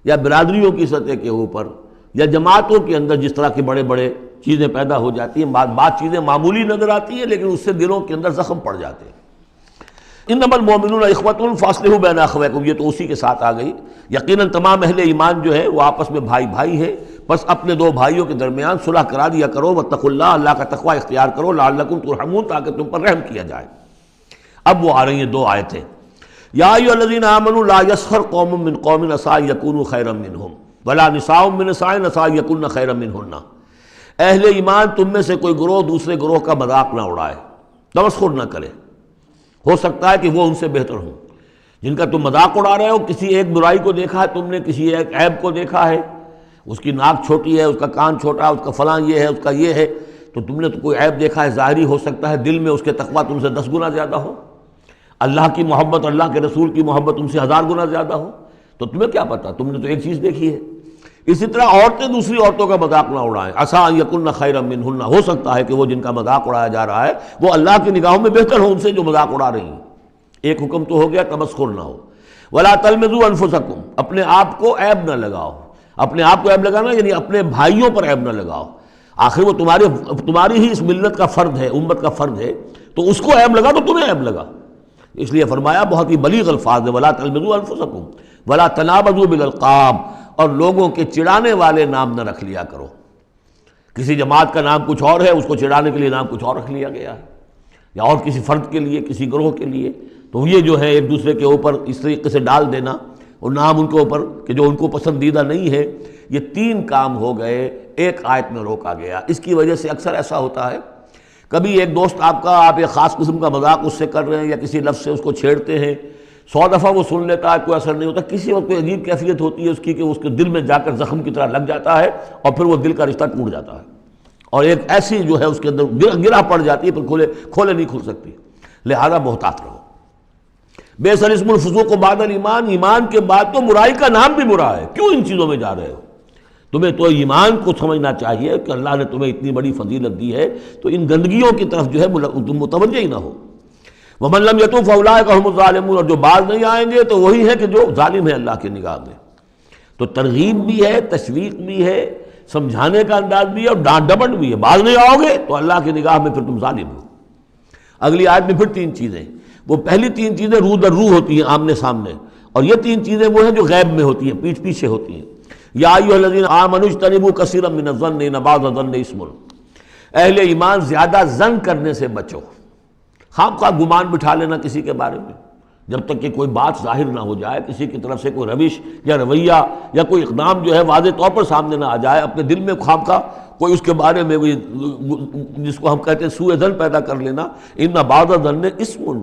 یا برادریوں کی سطح کے اوپر یا جماعتوں کے اندر جس طرح کے بڑے بڑے چیزیں پیدا ہو جاتی ہیں، بعض چیزیں معمولی نظر آتی ہیں لیکن اس سے دلوں کے اندر زخم پڑ جاتے ہیں۔ انما المؤمنون اخوۃ فاصلحوا بین اخویکم، یہ تو اسی کے ساتھ آ گئی۔ یقیناً تمام اہل ایمان جو ہے وہ آپس میں بھائی بھائی ہے، بس اپنے دو بھائیوں کے درمیان صلح کرا دیا کرو، واتقوا اللہ، اللہ کا تقوی اختیار کرو، لعلکم ترحمون، تاکہ تم پر رحم کیا جائے۔ اب وہ آ رہی ہیں 2 آیتیں، یا ایھا الذین آمنوا لا یسخر قوم من قوم عسیٰ ان یکونوا خیرا منہم ولا نساء من نساء عسیٰ ان یکن خیرا منہن، اہل ایمان تم میں سے کوئی گروہ دوسرے گروہ کا مذاق نہ اڑائے، تمسخر نہ کرے، ہو سکتا ہے کہ وہ ان سے بہتر ہوں۔ جن کا تم مذاق اڑا رہے ہو، کسی ایک برائی کو دیکھا ہے تم نے، کسی ایک عیب کو دیکھا ہے، اس کی ناک چھوٹی ہے، اس کا کان چھوٹا ہے، اس کا فلاں یہ ہے، اس کا یہ ہے، تو تم نے تو کوئی عیب دیکھا ہے ظاہری، ہو سکتا ہے دل میں اس کے تقویٰ تم سے 10 گنا زیادہ ہو، اللہ کی محبت، اللہ کے رسول کی محبت تم سے 1000 گنا زیادہ ہو، تو تمہیں کیا پتا، تم نے تو ایک چیز دیکھی ہے۔ اسی طرح عورتیں دوسری عورتوں کا مذاق نہ اڑائیں، عسیٰ ان یکن خیرا منہن، ہو سکتا ہے کہ وہ جن کا مذاق اڑایا جا رہا ہے وہ اللہ کی نگاہوں میں بہتر ہو ان سے جو مذاق اڑا رہی ہیں۔ ایک حکم تو ہو گیا تمسخر نہ ہو۔ ولا تلمزوا انفسکم، اپنے آپ کو عیب نہ لگاؤ، اپنے آپ کو عیب لگانا یعنی اپنے بھائیوں پر عیب نہ لگاؤ، آخر وہ تمہاری ہی اس ملت کا فرد ہے، امت کا فرد ہے، تو اس کو عیب لگا تو تمہیں عیب لگا، اس لیے فرمایا بہت ہی بلیغ الفاظ ہے، ولا تلمزوا انفسکم ولا تنابزوا بالالقاب، اور لوگوں کے چڑانے والے نام نہ رکھ لیا کرو۔ کسی جماعت کا نام کچھ اور ہے، اس کو چڑانے کے لیے نام کچھ اور رکھ لیا گیا ہے، یا اور کسی فرد کے لیے، کسی گروہ کے لیے، تو یہ جو ہے ایک دوسرے کے اوپر اس طریقے سے ڈال دینا اور نام ان کے اوپر کہ جو ان کو پسندیدہ نہیں ہے، یہ 3 کام ہو گئے، ایک آیت میں روکا گیا۔ اس کی وجہ سے اکثر ایسا ہوتا ہے، کبھی ایک دوست آپ ایک خاص قسم کا مذاق اس سے کر رہے ہیں یا کسی لفظ سے اس کو چھیڑتے ہیں، 100 دفعہ وہ سن لیتا ہے، کوئی اثر نہیں ہوتا، کسی وقت کوئی عجیب کیفیت ہوتی ہے اس کی کہ اس کے دل میں جا کر زخم کی طرح لگ جاتا ہے اور پھر وہ دل کا رشتہ ٹوٹ جاتا ہے، اور ایک ایسی جو ہے اس کے اندر گرہ پڑ جاتی ہے، پھر کھولے نہیں کھل سکتی۔ لہذا محتاط رہو۔ بئس الاسم الفسوق بعد الایمان، ایمان کے بعد تو برائی کا نام بھی برا ہے، کیوں ان چیزوں میں جا رہے ہو؟ تمہیں تو ایمان کو سمجھنا چاہیے کہ اللہ نے تمہیں اتنی بڑی فضیلت دی ہے، تو ان گندگیوں کی طرف جو ہے تم متوجہ ہی نہ ہو۔ ومن لم یتوب فاولئک هم الظالمون، اور جو باز نہیں آئیں گے تو وہی ہے کہ جو ظالم ہے اللہ کی نگاہ میں۔ تو ترغیب بھی ہے، تشویق بھی ہے، سمجھانے کا انداز بھی ہے، اور ڈانٹ ڈپٹ بھی ہے۔ باز نہیں آؤ گے تو اللہ کی نگاہ میں پھر تم ظالم ہو۔ اگلی آیت میں پھر 3 چیزیں، وہ پہلی 3 چیزیں رو در رو ہوتی ہیں آمنے سامنے، اور یہ 3 چیزیں وہ ہیں جو غیب میں ہوتی ہیں، پیٹھ پیچھے ہوتی ہیں۔ یا ایھا الذین آمنوا اجتنبوا کثیرا من الظن ان بعض الظن اسم، اہل ایمان زیادہ ظن کرنے سے بچو، خام خواہ گمان بٹھا لینا کسی کے بارے میں، جب تک کہ کوئی بات ظاہر نہ ہو جائے، کسی کی طرف سے کوئی روش یا رویہ یا کوئی اقدام جو ہے واضح طور پر سامنے نہ آ جائے، اپنے دل میں خام خواہ کوئی اس کے بارے میں جس کو ہم کہتے ہیں سوء ظن پیدا کر لینا، ان بعض الظن اسم،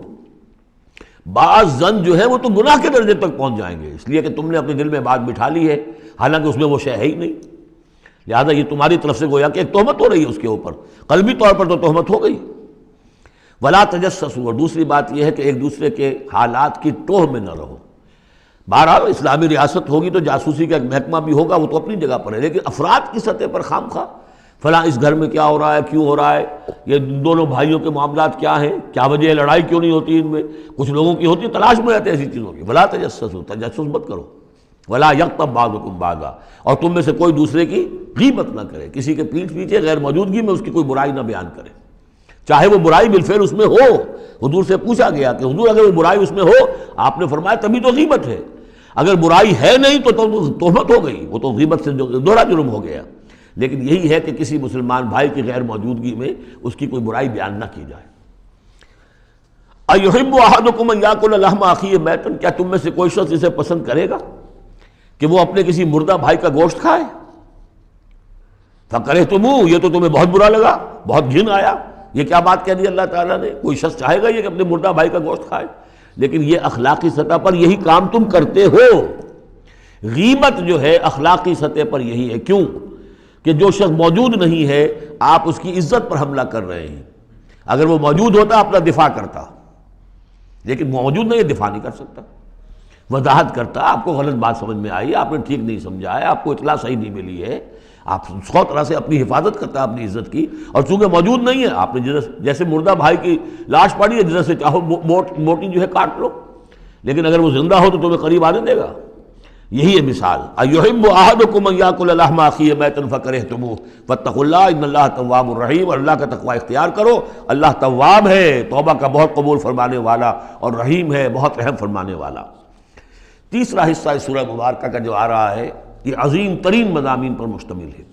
بعض ظن جو ہے وہ تو گناہ کے درجے تک پہنچ جائیں گے، اس لیے کہ تم نے اپنے دل میں بات بٹھا لی ہے حالانکہ اس میں وہ شے ہے ہی نہیں، لہذا یہ تمہاری طرف سے گویا کہ ایک تہمت ہو رہی ہے اس کے اوپر، قلبی طور پر تو تہمت ہو گئی۔ ولا تجسسوا، اور دوسری بات یہ ہے کہ ایک دوسرے کے حالات کی ٹوہ میں نہ رہو۔ بہرحال اسلامی ریاست ہوگی تو جاسوسی کا ایک محکمہ بھی ہوگا، وہ تو اپنی جگہ پر ہے، لیکن افراد کی سطح پر خام خواہ فلاں اس گھر میں کیا ہو رہا ہے، کیوں ہو رہا ہے، یہ دونوں بھائیوں کے معاملات کیا ہیں، کیا وجہ ہے، لڑائی کیوں نہیں ہوتی ان میں، کچھ لوگوں کی ہوتی ہے، تلاش میں رہتے ہیں ایسی چیزوں کی۔ ولا تجسسوا، تجسس مت کرو۔ ولا یغتب بعضکم بعضا، اور تم میں سے کوئی دوسرے کی غیبت نہ کرے، کسی کے پیٹھ پیچھے غیر موجودگی میں اس کی کوئی برائی نہ بیان کرے۔ چاہے وہ برائی بالفعل اس میں ہو. حضور سے پوچھا گیا کہ حضور اگر وہ برائی اس میں ہو، آپ نے فرمایا تبھی تو غیبت ہے. اگر برائی ہے نہیں تو تہمت ہو گئی، وہ تو غیبت سے دوہرا جرم ہو گیا. لیکن یہی ہے کہ کسی مسلمان بھائی کی غیر موجودگی میں اس کی کوئی برائی بیان نہ کی جائے. اَيُحِبُّ أَحَدُكُمْ أَن يَأْكُلَ لَحْمَ أَخِيهِ مَيْتًا، کیا تم میں سے کوئی شخص اسے پسند کرے گا کہ وہ اپنے کسی مردہ بھائی کا گوشت کھائے؟ فَكَرِهْتُمُوهُ، یہ تو تمہیں بہت برا لگا، بہت گھن آیا. یہ کیا بات کہہ دی اللہ تعالیٰ نے؟ کوئی شخص چاہے گا یہ کہ اپنے مردہ بھائی کا گوشت کھائے؟ لیکن یہ اخلاقی سطح پر یہی کام تم کرتے ہو. غیبت جو ہے اخلاقی سطح پر یہی ہے. کیوں کہ جو شخص موجود نہیں ہے آپ اس کی عزت پر حملہ کر رہے ہیں. اگر وہ موجود ہوتا اپنا دفاع کرتا، لیکن موجود نہیں، دفاع نہیں کر سکتا، وضاحت کرتا. آپ کو غلط بات سمجھ میں آئی، آپ نے ٹھیک نہیں سمجھا ہے، آپ کو اطلاع صحیح نہیں ملی ہے. آپ سو طرح سے اپنی حفاظت کرتا ہے اپنی عزت کی، اور چونکہ موجود نہیں ہے آپ نے جیسے مردہ بھائی کی لاش پڑی ہے جیسے چاہو موٹی جو ہے کاٹ لو، لیکن اگر وہ زندہ ہو تو تمہیں قریب آنے دے گا. یہی ہے مثال. اَيُحِبُّ أَحَدُكُمْ أَن يَأْكُلَ لَحْمَ أَخِيهِ مَيْتًا فَكَرِهْتُمُوهُ وَاتَّقُوا اللَّهَ إِنَّ اللَّهَ تَوَّابٌ رَحِيمٌ. اور اللہ کا تقوی اختیار کرو، اللہ تواب ہے، توبہ کا بہت قبول فرمانے والا، اور رحیم ہے، بہت رحم فرمانے والا. تیسرا حصہ اس سورہ مبارکہ کا جو آ رہا ہے یہ عظیم ترین مضامین پر مشتمل ہے.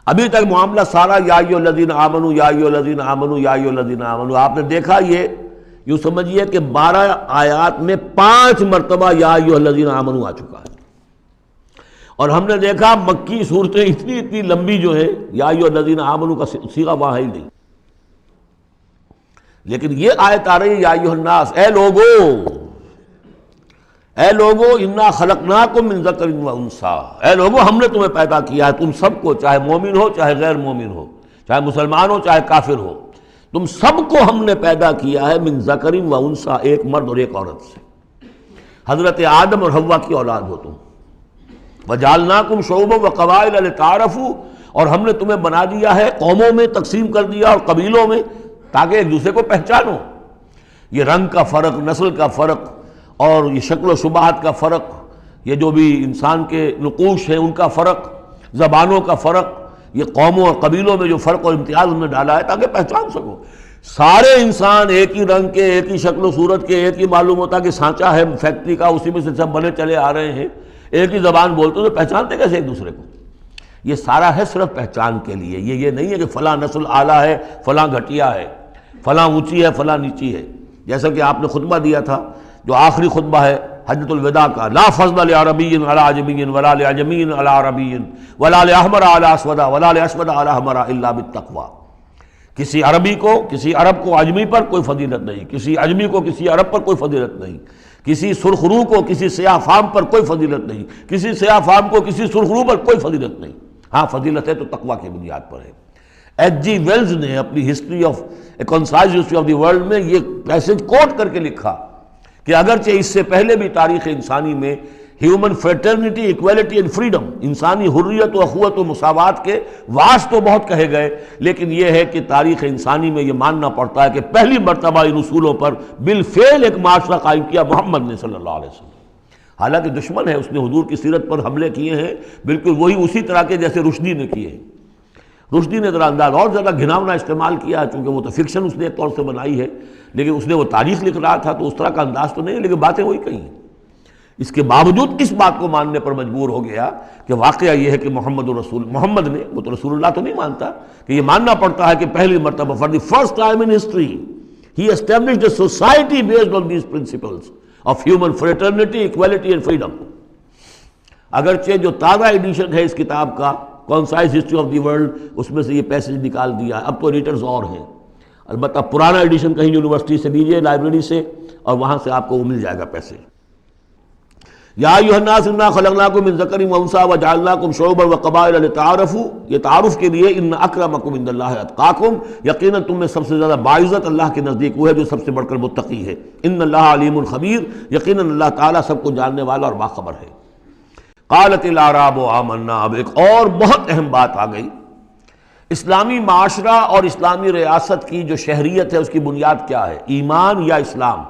ابھی تک معاملہ سارا یا ایھا الذین آمنوا یا ایھا الذین آمنوا یا ایھا الذین آمنوا، آپ نے دیکھا یہ یوں سمجھیے کہ 12 آیات میں 5 مرتبہ یا ایھا الذین آمنوا آ چکا ہے. اور ہم نے دیکھا مکی صورتیں اتنی لمبی جو ہے یا ایھا الذین آمنوا کا صیغہ وہاں ہے ہی نہیں. لیکن یہ آیت آ رہی ہے یا ایھا الناس، اے لوگو انا خلقناکم من ذکر و انثی، اے لوگو ہم نے تمہیں پیدا کیا ہے، تم سب کو، چاہے مومن ہو چاہے غیر مومن ہو، چاہے مسلمان ہو چاہے کافر ہو، تم سب کو ہم نے پیدا کیا ہے من ذکر و انثی، ایک مرد اور ایک عورت سے. حضرت آدم اور حوا کی اولاد ہو تم. وجعلناکم شعوبا وقبائل لتعارفوا، اور ہم نے تمہیں بنا دیا ہے قوموں میں تقسیم کر دیا اور قبیلوں میں تاکہ ایک دوسرے کو پہچانو. یہ رنگ کا فرق، نسل کا فرق، اور یہ شکل و شباہت کا فرق، یہ جو بھی انسان کے نقوش ہیں ان کا فرق، زبانوں کا فرق، یہ قوموں اور قبیلوں میں جو فرق اور امتیاز ہم نے ڈالا ہے تاکہ پہچان سکو. سارے انسان ایک ہی رنگ کے، ایک ہی شکل و صورت کے، ایک ہی معلوم ہوتا کہ سانچہ ہے فیکٹری کا، اسی میں سے سب بنے چلے آ رہے ہیں، ایک ہی زبان بولتے تو پہچانتے کیسے ایک دوسرے کو؟ یہ سارا ہے صرف پہچان کے لیے. یہ نہیں ہے کہ فلاں نسل اعلیٰ ہے، فلاں گھٹیا ہے، فلاں اونچی ہے، فلاں نیچی ہے. جیسا کہ آپ نے خطبہ دیا تھا جو آخری خطبہ ہے حجۃ الوداع کا، لا فضل لعربی علی عجمی ولا لعجمی علی عربی ولا لاحمر علی اسود ولا لاسود علی احمر الا بالتقوی. کسی عربی کو، کسی عرب کو عجمی پر کوئی فضیلت نہیں، کسی عجمی کو کسی عرب پر کوئی فضیلت نہیں، کسی سرخ رو کو کسی سیاہ فام پر کوئی فضیلت نہیں، کسی سیاہ فام کو کسی سرخ رو پر کوئی فضیلت نہیں. ہاں فضیلت ہے تو تقوی کی بنیاد پر ہے. ایچ جی ویلز نے اپنی history of a concise history of the world میں یہ پیسج کوٹ کر کے لکھا کہ اگرچہ اس سے پہلے بھی تاریخ انسانی میں human fraternity, equality and freedom, انسانی حریت و اخوت و مساوات کے واس تو بہت کہے گئے، لیکن یہ ہے کہ تاریخ انسانی میں یہ ماننا پڑتا ہے کہ پہلی مرتبہ ان اصولوں پر بالفعل ایک معاشرہ قائم کیا محمد نے صلی اللہ علیہ وسلم. حالانکہ دشمن ہے، اس نے حضور کی سیرت پر حملے کیے ہیں بالکل وہی اسی طرح کے جیسے رشدی نے کیے ہیں. رشدی نے ذرا انداز اور زیادہ گھناؤنا استعمال کیا چونکہ وہ تو فکشن اس نے ایک طور سے بنائی ہے، لیکن اس نے وہ تاریخ لکھ رہا تھا تو اس طرح کا انداز تو نہیں ہے، لیکن باتیں وہی کہیں. اس کے باوجود کس بات کو ماننے پر مجبور ہو گیا کہ واقعہ یہ ہے کہ محمد نے، وہ تو رسول اللہ تو نہیں مانتا، کہ یہ ماننا پڑتا ہے کہ پہلی مرتبہ for the first time in history he established a society based on these principles of human fraternity, equality and freedom. اگرچہ جو تازہ ایڈیشن ہے اس کتاب کا concise history of the world, اس میں سے یہ پیسج نکال دیا ہے. اب تو ایڈیٹرز اور ہیں، البتہ پرانا ایڈیشن کہیں یونیورسٹی سے لیجیے، لائبریری سے، اور وہاں سے آپ کو وہ مل جائے گا پیسج. یا ایھا الناس انا خلقناکم من ذکر و انثی وجعلناکم شعوبا وقبائل لتعارفوا، یہ تعارف کے لیے. ان اکرمکم عند اللہ اتقاکم، یقیناً تم میں سب سے زیادہ باعزت اللہ کے نزدیک وہ ہے جو سب سے بڑھ کر متقی ہے. ان اللہ علیم خبیر، یقیناً اللہ تعالیٰ سب کو جاننے والا اور باخبر ہے. قالت الاعراب آمنا، اب ایک اور بہت اہم بات آ گئی. اسلامی معاشرہ اور اسلامی ریاست کی جو شہریت ہے اس کی بنیاد کیا ہے؟ ایمان یا اسلام؟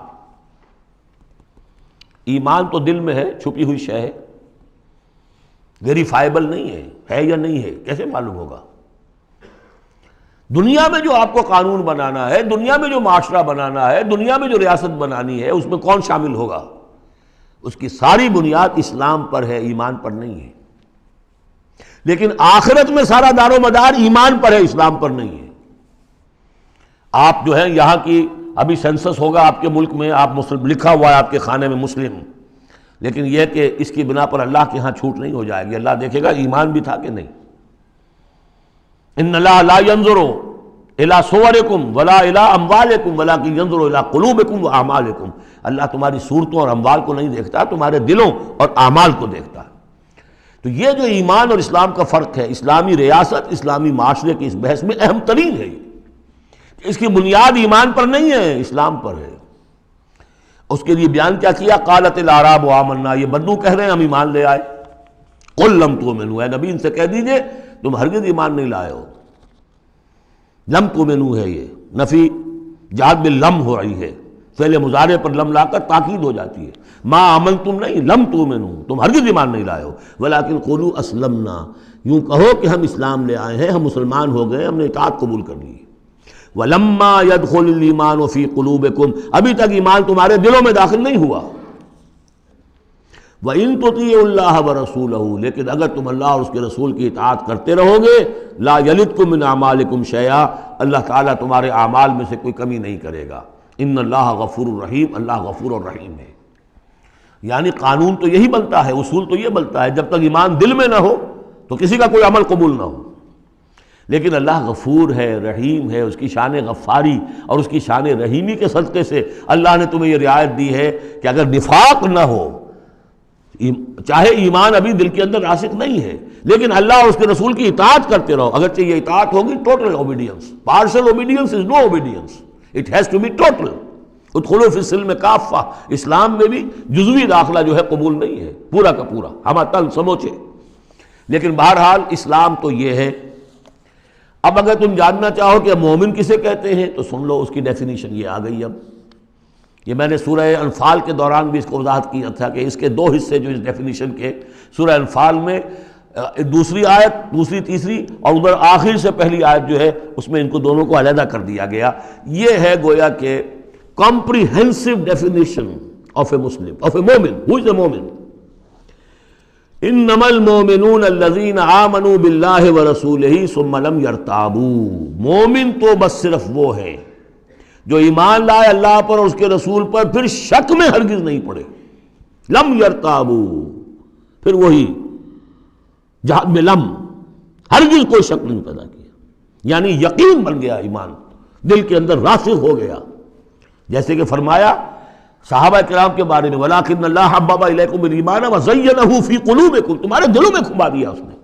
ایمان تو دل میں ہے، چھپی ہوئی شے ہے، ویریفائبل نہیں ہے یا نہیں ہے، کیسے معلوم ہوگا؟ دنیا میں جو آپ کو قانون بنانا ہے، دنیا میں جو معاشرہ بنانا ہے، دنیا میں جو ریاست بنانی ہے، اس میں کون شامل ہوگا؟ اس کی ساری بنیاد اسلام پر ہے، ایمان پر نہیں ہے۔ لیکن آخرت میں سارا دار و مدار ایمان پر ہے، اسلام پر نہیں ہے۔ آپ جو ہے یہاں کی ابھی سینسس ہوگا آپ کے ملک میں، آپ مسلم لکھا ہوا ہے آپ کے خانے میں مسلم، لیکن یہ کہ اس کی بنا پر اللہ کے ہاں چھوٹ نہیں ہو جائے گی، اللہ دیکھے گا ایمان بھی تھا کہ نہیں۔ ان اللہ لا ينظر الى صورکم ولا الى اموالکم ولکن ينظر الى قلوبکم واعمالکم، اللہ تمہاری صورتوں اور اموال کو نہیں دیکھتا، تمہارے دلوں اور اعمال کو دیکھتا ہے۔ تو یہ جو ایمان اور اسلام کا فرق ہے، اسلامی ریاست اسلامی معاشرے کی اس بحث میں اہم ترین ہے، اس کی بنیاد ایمان پر نہیں ہے، اسلام پر ہے۔ اس کے لیے بیان کیا کیا؟ قالت الاعراب آمنا، یہ بدو کہہ رہے ہیں ہم ایمان لے آئے۔ قل لم تؤمنوا، اے نبی ان سے کہہ دیجئے تم ہرگز ایمان نہیں لائے ہو۔ لم تؤمنوا ہے، یہ نفی جہاد میں لم ہو رہی ہے، فعل مضارع پر لم لا کر تاکید ہو جاتی ہے۔ ما آمنتم نہیں، لم تؤمنوا، تم ہرگز ایمان نہیں لائے ہو، ولکن قولوا اسلمنا، یوں کہو کہ ہم اسلام لے آئے ہیں، ہم مسلمان ہو گئے، ہم نے اطاعت قبول کر لی۔ وَلَمَّا يَدْخُلِ الْإِيمَانُ فِي قُلُوبِكُمْ، ابھی تک ایمان تمہارے دلوں میں داخل نہیں ہوا۔ وَإِن تُطِيعُوا اللَّهَ وَرَسُولَهُ، لیکن اگر تم اللہ اور اس کے رسول کی اطاعت کرتے رہو گے، لا يَلِدْكُم مِّنْ أَعْمَالِكُمْ شَيْئًا، اللہ تعالیٰ تمہارے اعمال میں سے کوئی کمی نہیں کرے گا۔ ان اللہ غفور الرحیم، اللہ غفور الرحیم ہے۔ یعنی قانون تو یہی بنتا ہے، اصول تو یہ بنتا ہے، جب تک ایمان دل میں نہ ہو تو کسی کا کوئی عمل قبول نہ ہو۔ لیکن اللہ غفور ہے، رحیم ہے، اس کی شان غفاری اور اس کی شان رحیمی کے صدقے سے اللہ نے تمہیں یہ رعایت دی ہے کہ اگر نفاق نہ ہو، چاہے ایمان ابھی دل کے اندر راسخ نہیں ہے، لیکن اللہ اور اس کے رسول کی اطاعت کرتے رہو، اگرچہ یہ اطاعت ہوگی total obedience, partial obedience is no obedience, it has to be total. ادخلوا فی السلم کافہ، اسلام میں بھی جزوی داخلہ جو ہے قبول نہیں ہے، پورا کا پورا ہمہ تن سموچے۔ لیکن بہرحال اسلام تو یہ ہے۔ اب اگر تم جاننا چاہو کہ مومن کسے کہتے ہیں تو سن لو، اس کی ڈیفینیشن یہ آ گئی۔ اب یہ میں نے سورہ انفال کے دوران بھی اس کو وضاحت کیا تھا کہ اس کے دو حصے جو اس ڈیفینیشن کے، سورہ انفال میں دوسری آیت، دوسری تیسری، اور ادھر آخر سے پہلی آیت جو ہے اس میں ان کو دونوں کو علیحدہ کر دیا گیا۔ یہ ہے گویا کہ comprehensive definition of a Muslim, of a مومن۔ Who is a مومن؟ انما المؤمنون الذين آمنوا بالله ورسوله ثم لم يرتابوا، مومن تو بس صرف وہ ہے جو ایمان لائے اللہ پر اور اس کے رسول پر، پھر شک میں ہرگز نہیں پڑے۔ لم يرتابوا، پھر وہی جہاد میں لم، ہرگز کوئی شک نہیں پیدا کیا، یعنی یقین بن گیا، ایمان دل کے اندر راسخ ہو گیا۔ جیسے کہ فرمایا صحابہ کرام کے بارے میں، وَلَٰكِنَّ اللَّهَ حَبَّبَ إِلَيْكُمُ الْإِيمَانَ وَزَيَّنَهُ فِي قُلُوبِكُمْ، تمہارے دلوں میں کھبا دیا اس نے۔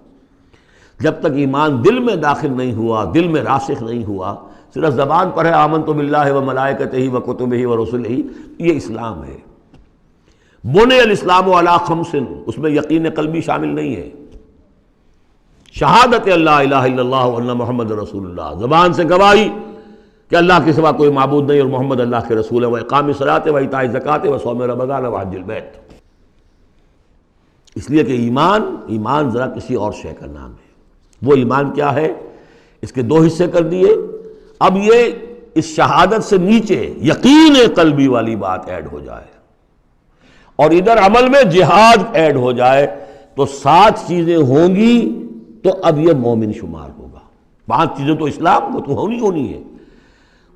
جب تک ایمان دل میں داخل نہیں ہوا، دل میں راسخ نہیں ہوا، صرف زبان پر ہے آمنت باللہ وملائکتہ وکتبہ ورسلہ، یہ اسلام ہے۔ بنی الاسلام علی خمس، اس میں یقین قلبی شامل نہیں ہے۔ شہادت اللہ الہ الا اللہ وان محمد رسول اللہ، زبان سے گواہی کہ اللہ کے سوا کوئی معبود نہیں اور محمد اللہ کے رسول ہے، وإقام الصلاۃ وإیتاء الزکوٰۃ وصوم رمضان وحج البیت۔ اس لیے کہ ایمان ذرا کسی اور شے کا نام ہے۔ وہ ایمان کیا ہے؟ اس کے دو حصے کر دیے۔ اب یہ اس شہادت سے نیچے یقین قلبی والی بات ایڈ ہو جائے اور ادھر عمل میں جہاد ایڈ ہو جائے تو 7 چیزیں ہوں گی تو اب یہ مومن شمار ہوگا۔ 5 چیزیں تو اسلام کو تو ہونی ہے۔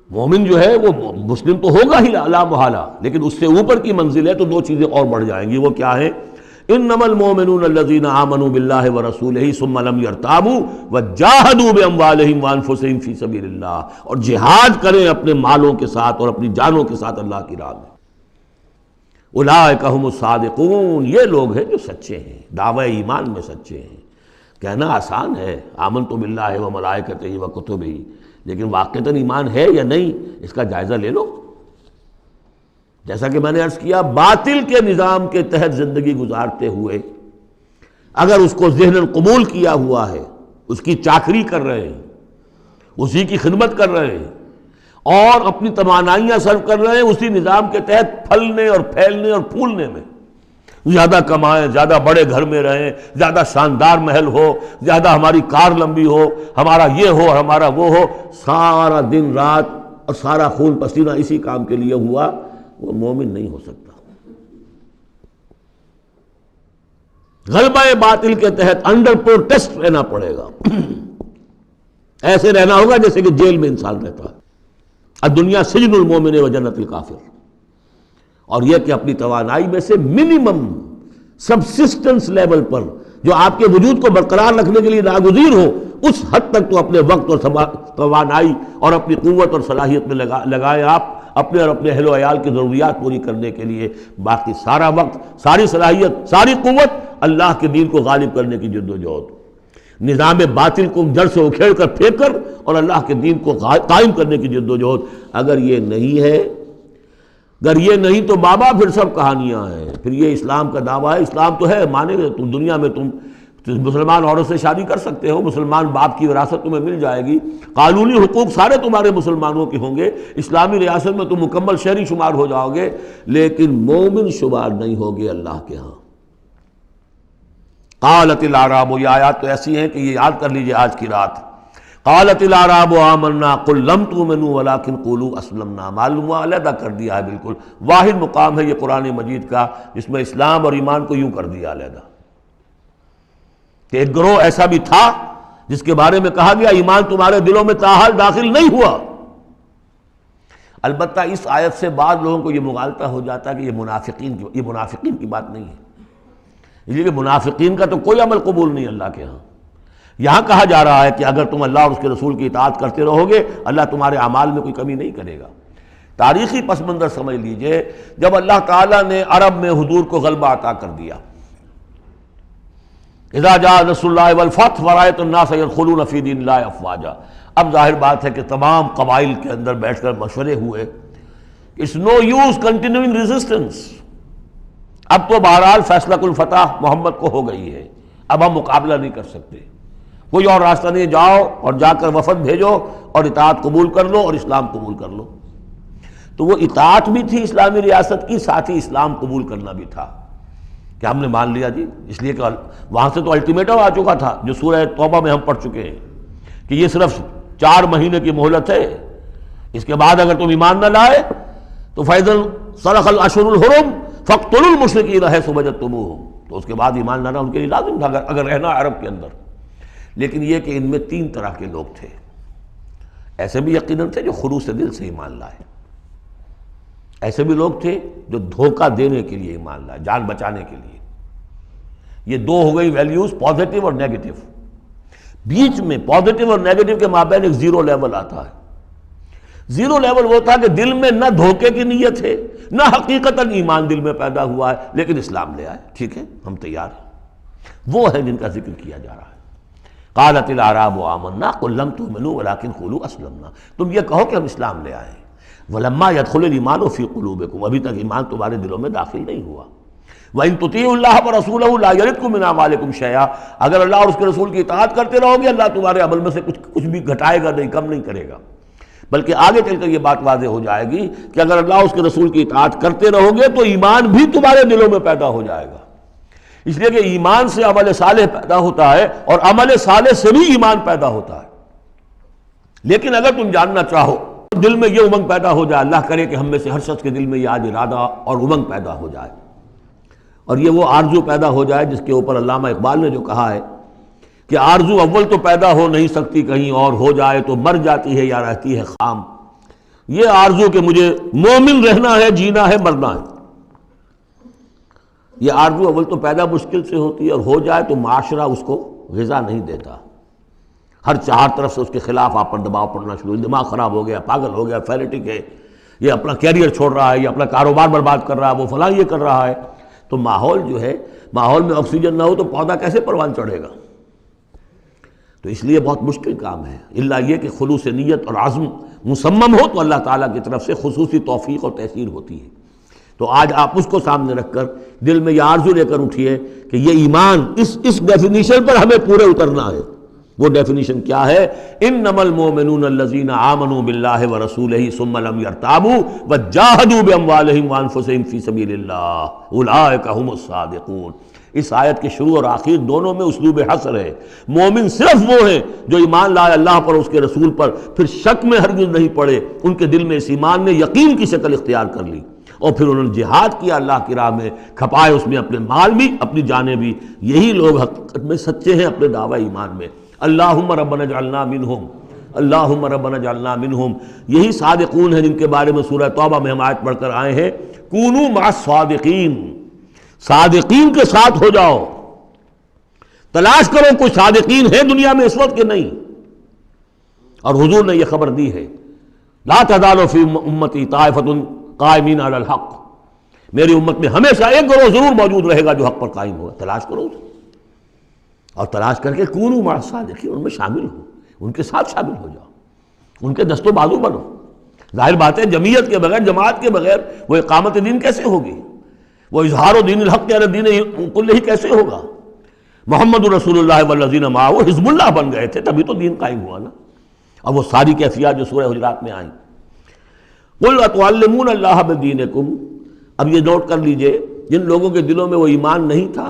مومن جو ہے وہ مسلم تو ہوگا ہی لا محالہ، لیکن اس سے اوپر کی منزل ہے تو 2 چیزیں اور بڑھ جائیں گی۔ وہ کیا ہے؟ انما المؤمنون الذين آمنوا بالله ورسوله ثم لم يرتابوا وجاهدوا باموالهم وانفسهم في سبيل الله، اور جہاد کریں اپنے مالوں کے ساتھ اور اپنی جانوں کے ساتھ اللہ کی راہ میں۔ اولئک هم الصادقون، یہ لوگ ہیں جو سچے ہیں، دعوی ایمان میں سچے ہیں۔ کہنا آسان ہے آمنت باللہ وملائکتہ وکتبہ، لیکن واقعتاً ایمان ہے یا نہیں اس کا جائزہ لے لو۔ جیسا کہ میں نے عرض کیا، باطل کے نظام کے تحت زندگی گزارتے ہوئے اگر اس کو ذہناً قبول کیا ہوا ہے، اس کی چاکری کر رہے ہیں، اسی کی خدمت کر رہے ہیں اور اپنی توانائیاں صرف کر رہے ہیں اسی نظام کے تحت پھلنے اور پھیلنے اور پھولنے میں، زیادہ کمائیں، زیادہ بڑے گھر میں رہیں، زیادہ شاندار محل ہو، زیادہ ہماری کار لمبی ہو، ہمارا یہ ہو، ہمارا وہ ہو، سارا دن رات اور سارا خون پسینہ اسی کام کے لیے ہوا، وہ مومن نہیں ہو سکتا۔ غلبہ باطل کے تحت انڈر پروٹیسٹ رہنا پڑے گا، ایسے رہنا ہوگا جیسے کہ جیل میں انسان رہتا ہے۔ الدنیا سجن المومن و جنت الکافر، اور یہ کہ اپنی توانائی میں سے منیمم سبسسٹنس لیول پر جو آپ کے وجود کو برقرار رکھنے کے لیے ناگزیر ہو، اس حد تک تو اپنے وقت اور توانائی اور اپنی قوت اور صلاحیت میں لگائیں آپ، اپنے اور اپنے اہل و عیال کی ضروریات پوری کرنے کے لیے۔ باقی سارا وقت، ساری صلاحیت، ساری قوت اللہ کے دین کو غالب کرنے کی جد و جہد، نظام باطل کو جڑ سے اکھیڑ کر پھینک کر اور اللہ کے دین کو قائم کرنے کی جد و جہد۔ اگر یہ نہیں ہے، اگر یہ نہیں تو بابا پھر سب کہانیاں ہیں، پھر یہ اسلام کا دعویٰ ہے۔ اسلام تو ہے، مانے گا تم دنیا میں تم مسلمان عورت سے شادی کر سکتے ہو، مسلمان باپ کی وراثت تمہیں مل جائے گی، قانونی حقوق سارے تمہارے مسلمانوں کے ہوں گے، اسلامی ریاست میں تم مکمل شہری شمار ہو جاؤ گے، لیکن مومن شمار نہیں ہوگے اللہ کے ہاں۔ قالت الاعراب، یہ آیات تو ایسی ہیں کہ یہ یاد کر لیجئے آج کی رات۔ قالت الاعراب آمنا قل لم تؤمنوا ولکن قولوا اسلمنا، معلوم ہوا علیحدہ کر دیا ہے، بالکل واحد مقام ہے یہ قرآن مجید کا جس میں اسلام اور ایمان کو یوں کر دیا علیحدہ، کہ ایک گروہ ایسا بھی تھا جس کے بارے میں کہا گیا ایمان تمہارے دلوں میں تاحال داخل نہیں ہوا۔ البتہ اس آیت سے بعض لوگوں کو یہ مغالطہ ہو جاتا ہے کہ یہ منافقین کی بات نہیں ہے، اس لیے کہ منافقین کا تو کوئی عمل قبول نہیں اللہ کے ہاں۔ یہاں کہا جا رہا ہے کہ اگر تم اللہ اور اس کے رسول کی اطاعت کرتے رہو گے، اللہ تمہارے اعمال میں کوئی کمی نہیں کرے گا۔ تاریخی پس منظر سمجھ لیجئے، جب اللہ تعالیٰ نے عرب میں حضور کو غلبہ عطا کر دیا، اذا جاء نصر اللہ والفتح ورأیت الناس يدخلون فی دین اللہ افواجا، اب ظاہر بات ہے کہ تمام قبائل کے اندر بیٹھ کر مشورے ہوئے، it's no use continuing resistance, اب تو بہرحال فیصلہ کل فتح محمد کو ہو گئی ہے، اب ہم مقابلہ نہیں کر سکتے، کوئی اور راستہ نہیں، جاؤ اور جا کر وفد بھیجو اور اطاعت قبول کر لو اور اسلام قبول کر لو۔ تو وہ اطاعت بھی تھی اسلامی ریاست کی، ساتھ ہی اسلام قبول کرنا بھی تھا کہ ہم نے مان لیا جی، اس لیے کہ وہاں سے تو الٹیمیٹم آ چکا تھا جو سورہ توبہ میں ہم پڑھ چکے ہیں کہ یہ صرف 4 مہینے کی مہلت ہے، اس کے بعد اگر تم ایمان نہ لائے تو فَإِذَا انْسَلَخَ الْأَشْهُرُ الْحُرُمُ فَاقْتُلُوا الْمُشْرِكِينَ حَيْثُ وَجَدتُّمُوهُمْ، تو اس کے بعد ایمان لانا ان کے لیے لازم تھا اگر رہنا عرب کے اندر۔ لیکن یہ کہ ان میں 3 طرح کے لوگ تھے، ایسے بھی یقیناً تھے جو خلوص دل سے ایمان لائے، ایسے بھی لوگ تھے جو دھوکہ دینے کے لیے ایمان لائے، جان بچانے کے لیے۔ یہ 2 ہو گئی ویلیوز، پازیٹیو اور نیگیٹو۔ بیچ میں پازیٹیو اور نیگیٹو کے مابین ایک زیرو لیول آتا ہے۔ زیرو لیول وہ تھا کہ دل میں نہ دھوکے کی نیت ہے، نہ حقیقتاً ایمان دل میں پیدا ہوا ہے، لیکن اسلام لے آئے، ٹھیک ہے ہم تیار ہیں، وہ ہے جن کا ذکر کیا جا رہا ہے۔ قالت الاعراب آمنا قل لم تؤمنوا ولکن قولوا اسلمنا، تم یہ کہو کہ ہم اسلام لے آئے، ولما يدخل الايمان في قلوبكم، ابھی تک ایمان تمہارے دلوں میں داخل نہیں ہوا۔ وَإِن تُطِيعُوا اللَّهَ وَرَسُولَهُ لَا يَلِدْكُم مِّنْ أَعْمَالِكُمْ شَيْئًا، اگر اللہ اور اس کے رسول کی اطاعت کرتے رہو گے اللہ تمہارے عمل میں سے کچھ بھی گھٹائے گا نہیں، کم نہیں کرے گا، بلکہ آگے چل کر یہ بات واضح ہو جائے گی کہ اگر اللہ اور اس کے رسول کی اطاعت کرتے رہو گے تو ایمان بھی تمہارے دلوں میں پیدا ہو جائے گا، اس لیے کہ ایمان سے عمل صالح پیدا ہوتا ہے اور عمل صالح سے بھی ایمان پیدا ہوتا ہے۔ لیکن اگر تم جاننا چاہو دل میں یہ امنگ پیدا ہو جائے، اللہ کرے کہ ہم میں سے ہر شخص کے دل میں یہ آج ارادہ اور امنگ پیدا ہو جائے، اور یہ وہ آرزو پیدا ہو جائے جس کے اوپر علامہ اقبال نے جو کہا ہے کہ آرزو اول تو پیدا ہو نہیں سکتی کہیں اور، ہو جائے تو مر جاتی ہے یا رہتی ہے خام، یہ آرزو کہ مجھے مومن رہنا ہے، جینا ہے، مرنا ہے، یہ آرزو اول تو پیدا مشکل سے ہوتی ہے، اور ہو جائے تو معاشرہ اس کو غذا نہیں دیتا، ہر 4 طرف سے اس کے خلاف آپ پر دباؤ پڑنا شروع، دماغ خراب ہو گیا، پاگل ہو گیا، فینیٹک ہے، یہ اپنا کیریئر چھوڑ رہا ہے، یہ اپنا کاروبار برباد کر رہا ہے، وہ فلاں یہ کر رہا ہے، تو ماحول جو ہے، ماحول میں آکسیجن نہ ہو تو پودا کیسے پروان چڑھے گا؟ تو اس لیے بہت مشکل کام ہے، الا یہ کہ خلوص نیت اور عزم مصمم ہو تو اللہ تعالیٰ کی طرف سے خصوصی توفیق اور تحصیل ہوتی ہے۔ تو آج آپ اس کو سامنے رکھ کر دل میں یہ آرزو لے کر اٹھیے کہ یہ ایمان اس ڈیفینیشن پر ہمیں پورے اترنا ہے، وہ ڈیفینیشن کیا ہے؟ انما المؤمنون الذین آمنوا باللہ ورسولہ ثم لم یرتابوا وجاہدوا باموالہم وانفسہم فی سبیل اللہ اولئک هم الصادقون۔ اس آیت کے شروع اور آخر دونوں میں اسلوب حصر ہے۔ مومن صرف وہ ہیں جو ایمان لائے اللہ پر، اس کے رسول پر، پھر شک میں ہرگز نہیں پڑے، ان کے دل میں اس ایمان نے یقین کی شکل اختیار کر لی، اور پھر انہوں نے جہاد کیا اللہ کی راہ میں، کھپائے اس میں اپنے مال بھی اپنی جانیں بھی۔ یہی لوگ حقیقت میں سچے ہیں اپنے دعوی ایمان میں۔ اللہم ربنا اجعلنا منہم، اللہم ربنا اجعلنا منہم، یہی صادقون ہیں جن کے بارے میں سورہ توبہ میں ہم آیت پڑھ کر آئے ہیں، کونوا مع الصادقین، صادقین کے ساتھ ہو جاؤ۔ تلاش کرو کوئی صادقین ہے دنیا میں اس وقت کہ نہیں، اور حضور نے یہ خبر دی ہے، لا تزال فی امتی طائفۃ قائمین علی الحق، میری امت میں ہمیشہ ایک گروہ ضرور موجود رہے گا جو حق پر قائم ہوگا۔ تلاش کرو اسے، اور تلاش کر کے کونوا مع الصادقین، ان میں شامل ہو، ان کے ساتھ شامل ہو جاؤ، ان کے دست و بازو بنو۔ ظاہر بات ہے جمعیت کے بغیر، جماعت کے بغیر وہ اقامت دین کیسے ہوگی؟ وہ اظہار دین الحق علی الدین کلہ کیسے ہوگا؟ محمد رسول اللہ والذین معہ حزب اللہ بن گئے تھے، تبھی تو دین قائم ہوا نا۔ اور وہ ساری کیفیات جو سورہ حجرات میں آئیں۔ قل اتعلمون اللہ بدینکم، اب یہ نوٹ کر لیجئے، جن لوگوں کے دلوں میں وہ ایمان نہیں تھا،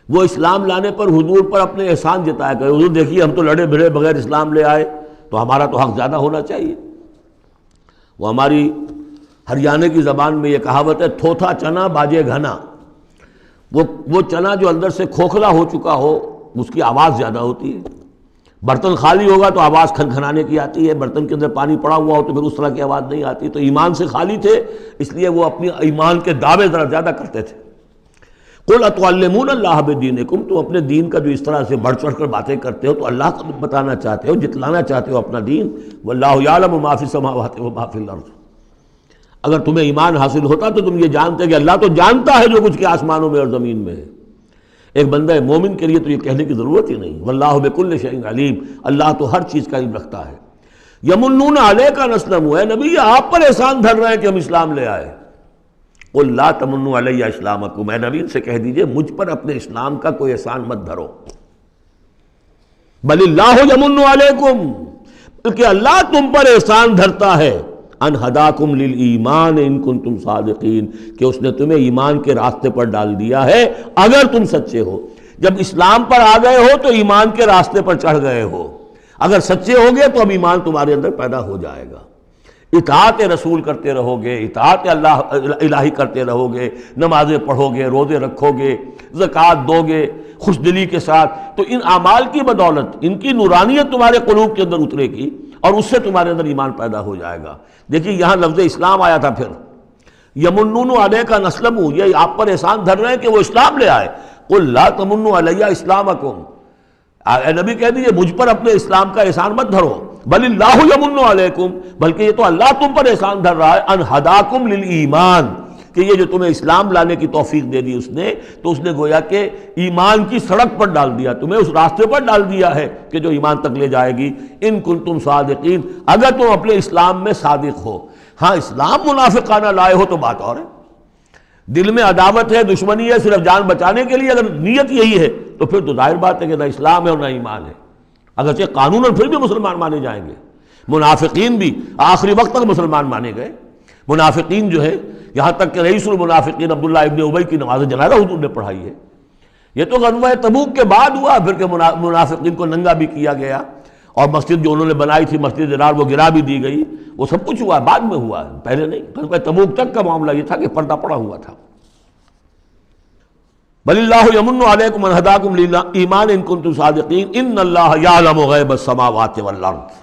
وہ اسلام لانے پر حضور پر اپنے احسان جتایا کرے، حضور دیکھیے ہم تو لڑے بھڑے بغیر اسلام لے آئے، تو ہمارا تو حق زیادہ ہونا چاہیے۔ وہ ہماری ہریانے کی زبان میں یہ کہاوت ہے، تھوتھا چنا باجے گھنا، وہ چنا جو اندر سے کھوکھلا ہو چکا ہو اس کی آواز زیادہ ہوتی ہے، برتن خالی ہوگا تو آواز کھنکھنانے کی آتی ہے، برتن کے اندر پانی پڑا ہوا ہو تو پھر اس طرح کی آواز نہیں آتی۔ تو ایمان سے خالی تھے، اس لیے وہ اپنی ایمان کے دعوے ذرا زیادہ کرتے تھے۔ قل اتعلمون اللہ بدینکم، تم اپنے دین کا جو اس طرح سے بڑھ چڑھ کر باتیں کرتے ہو تو اللہ کو بتانا چاہتے ہو، جتلانا چاہتے ہو اپنا دین۔ واللہ یعلم ما فی السماوات وما فی الارض، اگر تمہیں ایمان حاصل ہوتا تو تم یہ جانتے کہ اللہ تو جانتا ہے جو کچھ کے آسمانوں میں اور زمین میں ہے۔ ایک بندہ مومن کے لیے تو یہ کہنے کی ضرورت ہی نہیں، واللہ بکل شیء علیم، اللہ تو ہر چیز کا علم رکھتا ہے۔ یمنون علیک ان اسلموا، اے نبی آپ پر احسان دھر رہے ہیں کہ ہم اسلام لے آئے۔ قل لا تمنوا علی اسلامکم، اے نبی سے کہہ دیجئے مجھ پر اپنے اسلام کا کوئی احسان مت دھرو، بل اللہ یمن علیکم، بلکہ اللہ تم پر احسان دھرتا ہے، ان ہداکم للایمان ان کنتم صادقین، کہ اس نے تمہیں ایمان کے راستے پر ڈال دیا ہے اگر تم سچے ہو۔ جب اسلام پر آ گئے ہو تو ایمان کے راستے پر چڑھ گئے ہو، اگر سچے ہو گے تو اب ایمان تمہارے اندر پیدا ہو جائے گا۔ اطاعت رسول کرتے رہو گے، اطاعت اللہ الہی کرتے رہو گے، نمازیں پڑھو گے، روزے رکھو گے، زکوٰۃ دو گے خوش دلی کے ساتھ، تو ان اعمال کی بدولت ان کی نورانیت تمہارے قلوب کے اندر اترے گی اور اس سے تمہارے اندر ایمان پیدا ہو جائے گا۔ دیکھیے یہاں لفظ اسلام آیا تھا، پھر یمنون علیک ان اسلموا، یہ آپ پر احسان دھر رہے ہیں کہ وہ اسلام لے آئے۔ قل لا تمنوا علی اسلامکم، اے نبی کہہ دیجیے مجھ پر اپنے اسلام کا احسان مت دھرو، بل اللہ یمن علیکم، بلکہ یہ تو اللہ تم پر احسان دھر رہا ہے، ان ہداکم للایمان، کہ یہ جو تمہیں اسلام لانے کی توفیق دے دی اس نے، تو اس نے گویا کہ ایمان کی سڑک پر ڈال دیا، تمہیں اس راستے پر ڈال دیا ہے کہ جو ایمان تک لے جائے گی۔ ان کنتم صادقین، اگر تم اپنے اسلام میں صادق ہو۔ ہاں اسلام منافقانہ لائے ہو تو بات اور ہے، دل میں عداوت ہے، دشمنی ہے، صرف جان بچانے کے لیے اگر نیت یہی ہے تو پھر تو ظاہر بات ہے کہ نہ اسلام ہے اور نہ ایمان ہے، اگرچہ قانوناً پھر بھی مسلمان مانے جائیں گے۔ منافقین بھی آخری وقت تک مسلمان مانے گئے۔ منافقین جو ہے، یہاں تک کہ رئیس المنافقین عبداللہ ابن ابی کی نماز جنازہ حضور نے پڑھائی ہے۔ یہ تو غزوہ تبوک کے بعد ہوا، پھر کہ منافقین کو ننگا بھی کیا گیا، اور مسجد جو انہوں نے بنائی تھی مسجد درار وہ گرا بھی دی گئی، وہ سب کچھ ہوا، بعد میں ہوا، پہلے نہیں۔ غزوہ تبوک تک کا معاملہ یہ تھا کہ پردہ پڑا ہوا تھا۔ بل اللہ یمن علیکم ان ہداکم للایمان ان کنتم صادقین ان اللہ یعلم غیب السماوات والارض،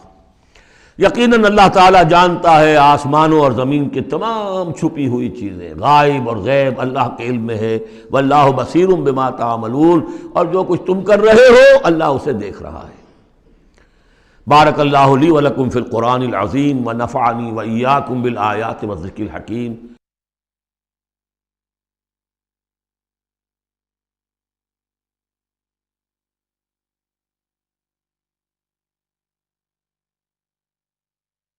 یقیناً اللہ تعالیٰ جانتا ہے آسمانوں اور زمین کی تمام چھپی ہوئی چیزیں، غائب اور غیب اللہ کے علم میں ہے۔ واللہ بصیر بما تعملون، اور جو کچھ تم کر رہے ہو اللہ اسے دیکھ رہا ہے۔ بارک اللہ لی ولکم فی القرآن العظیم ونفعنی وإیاکم بالآیات والذکر الحکیم۔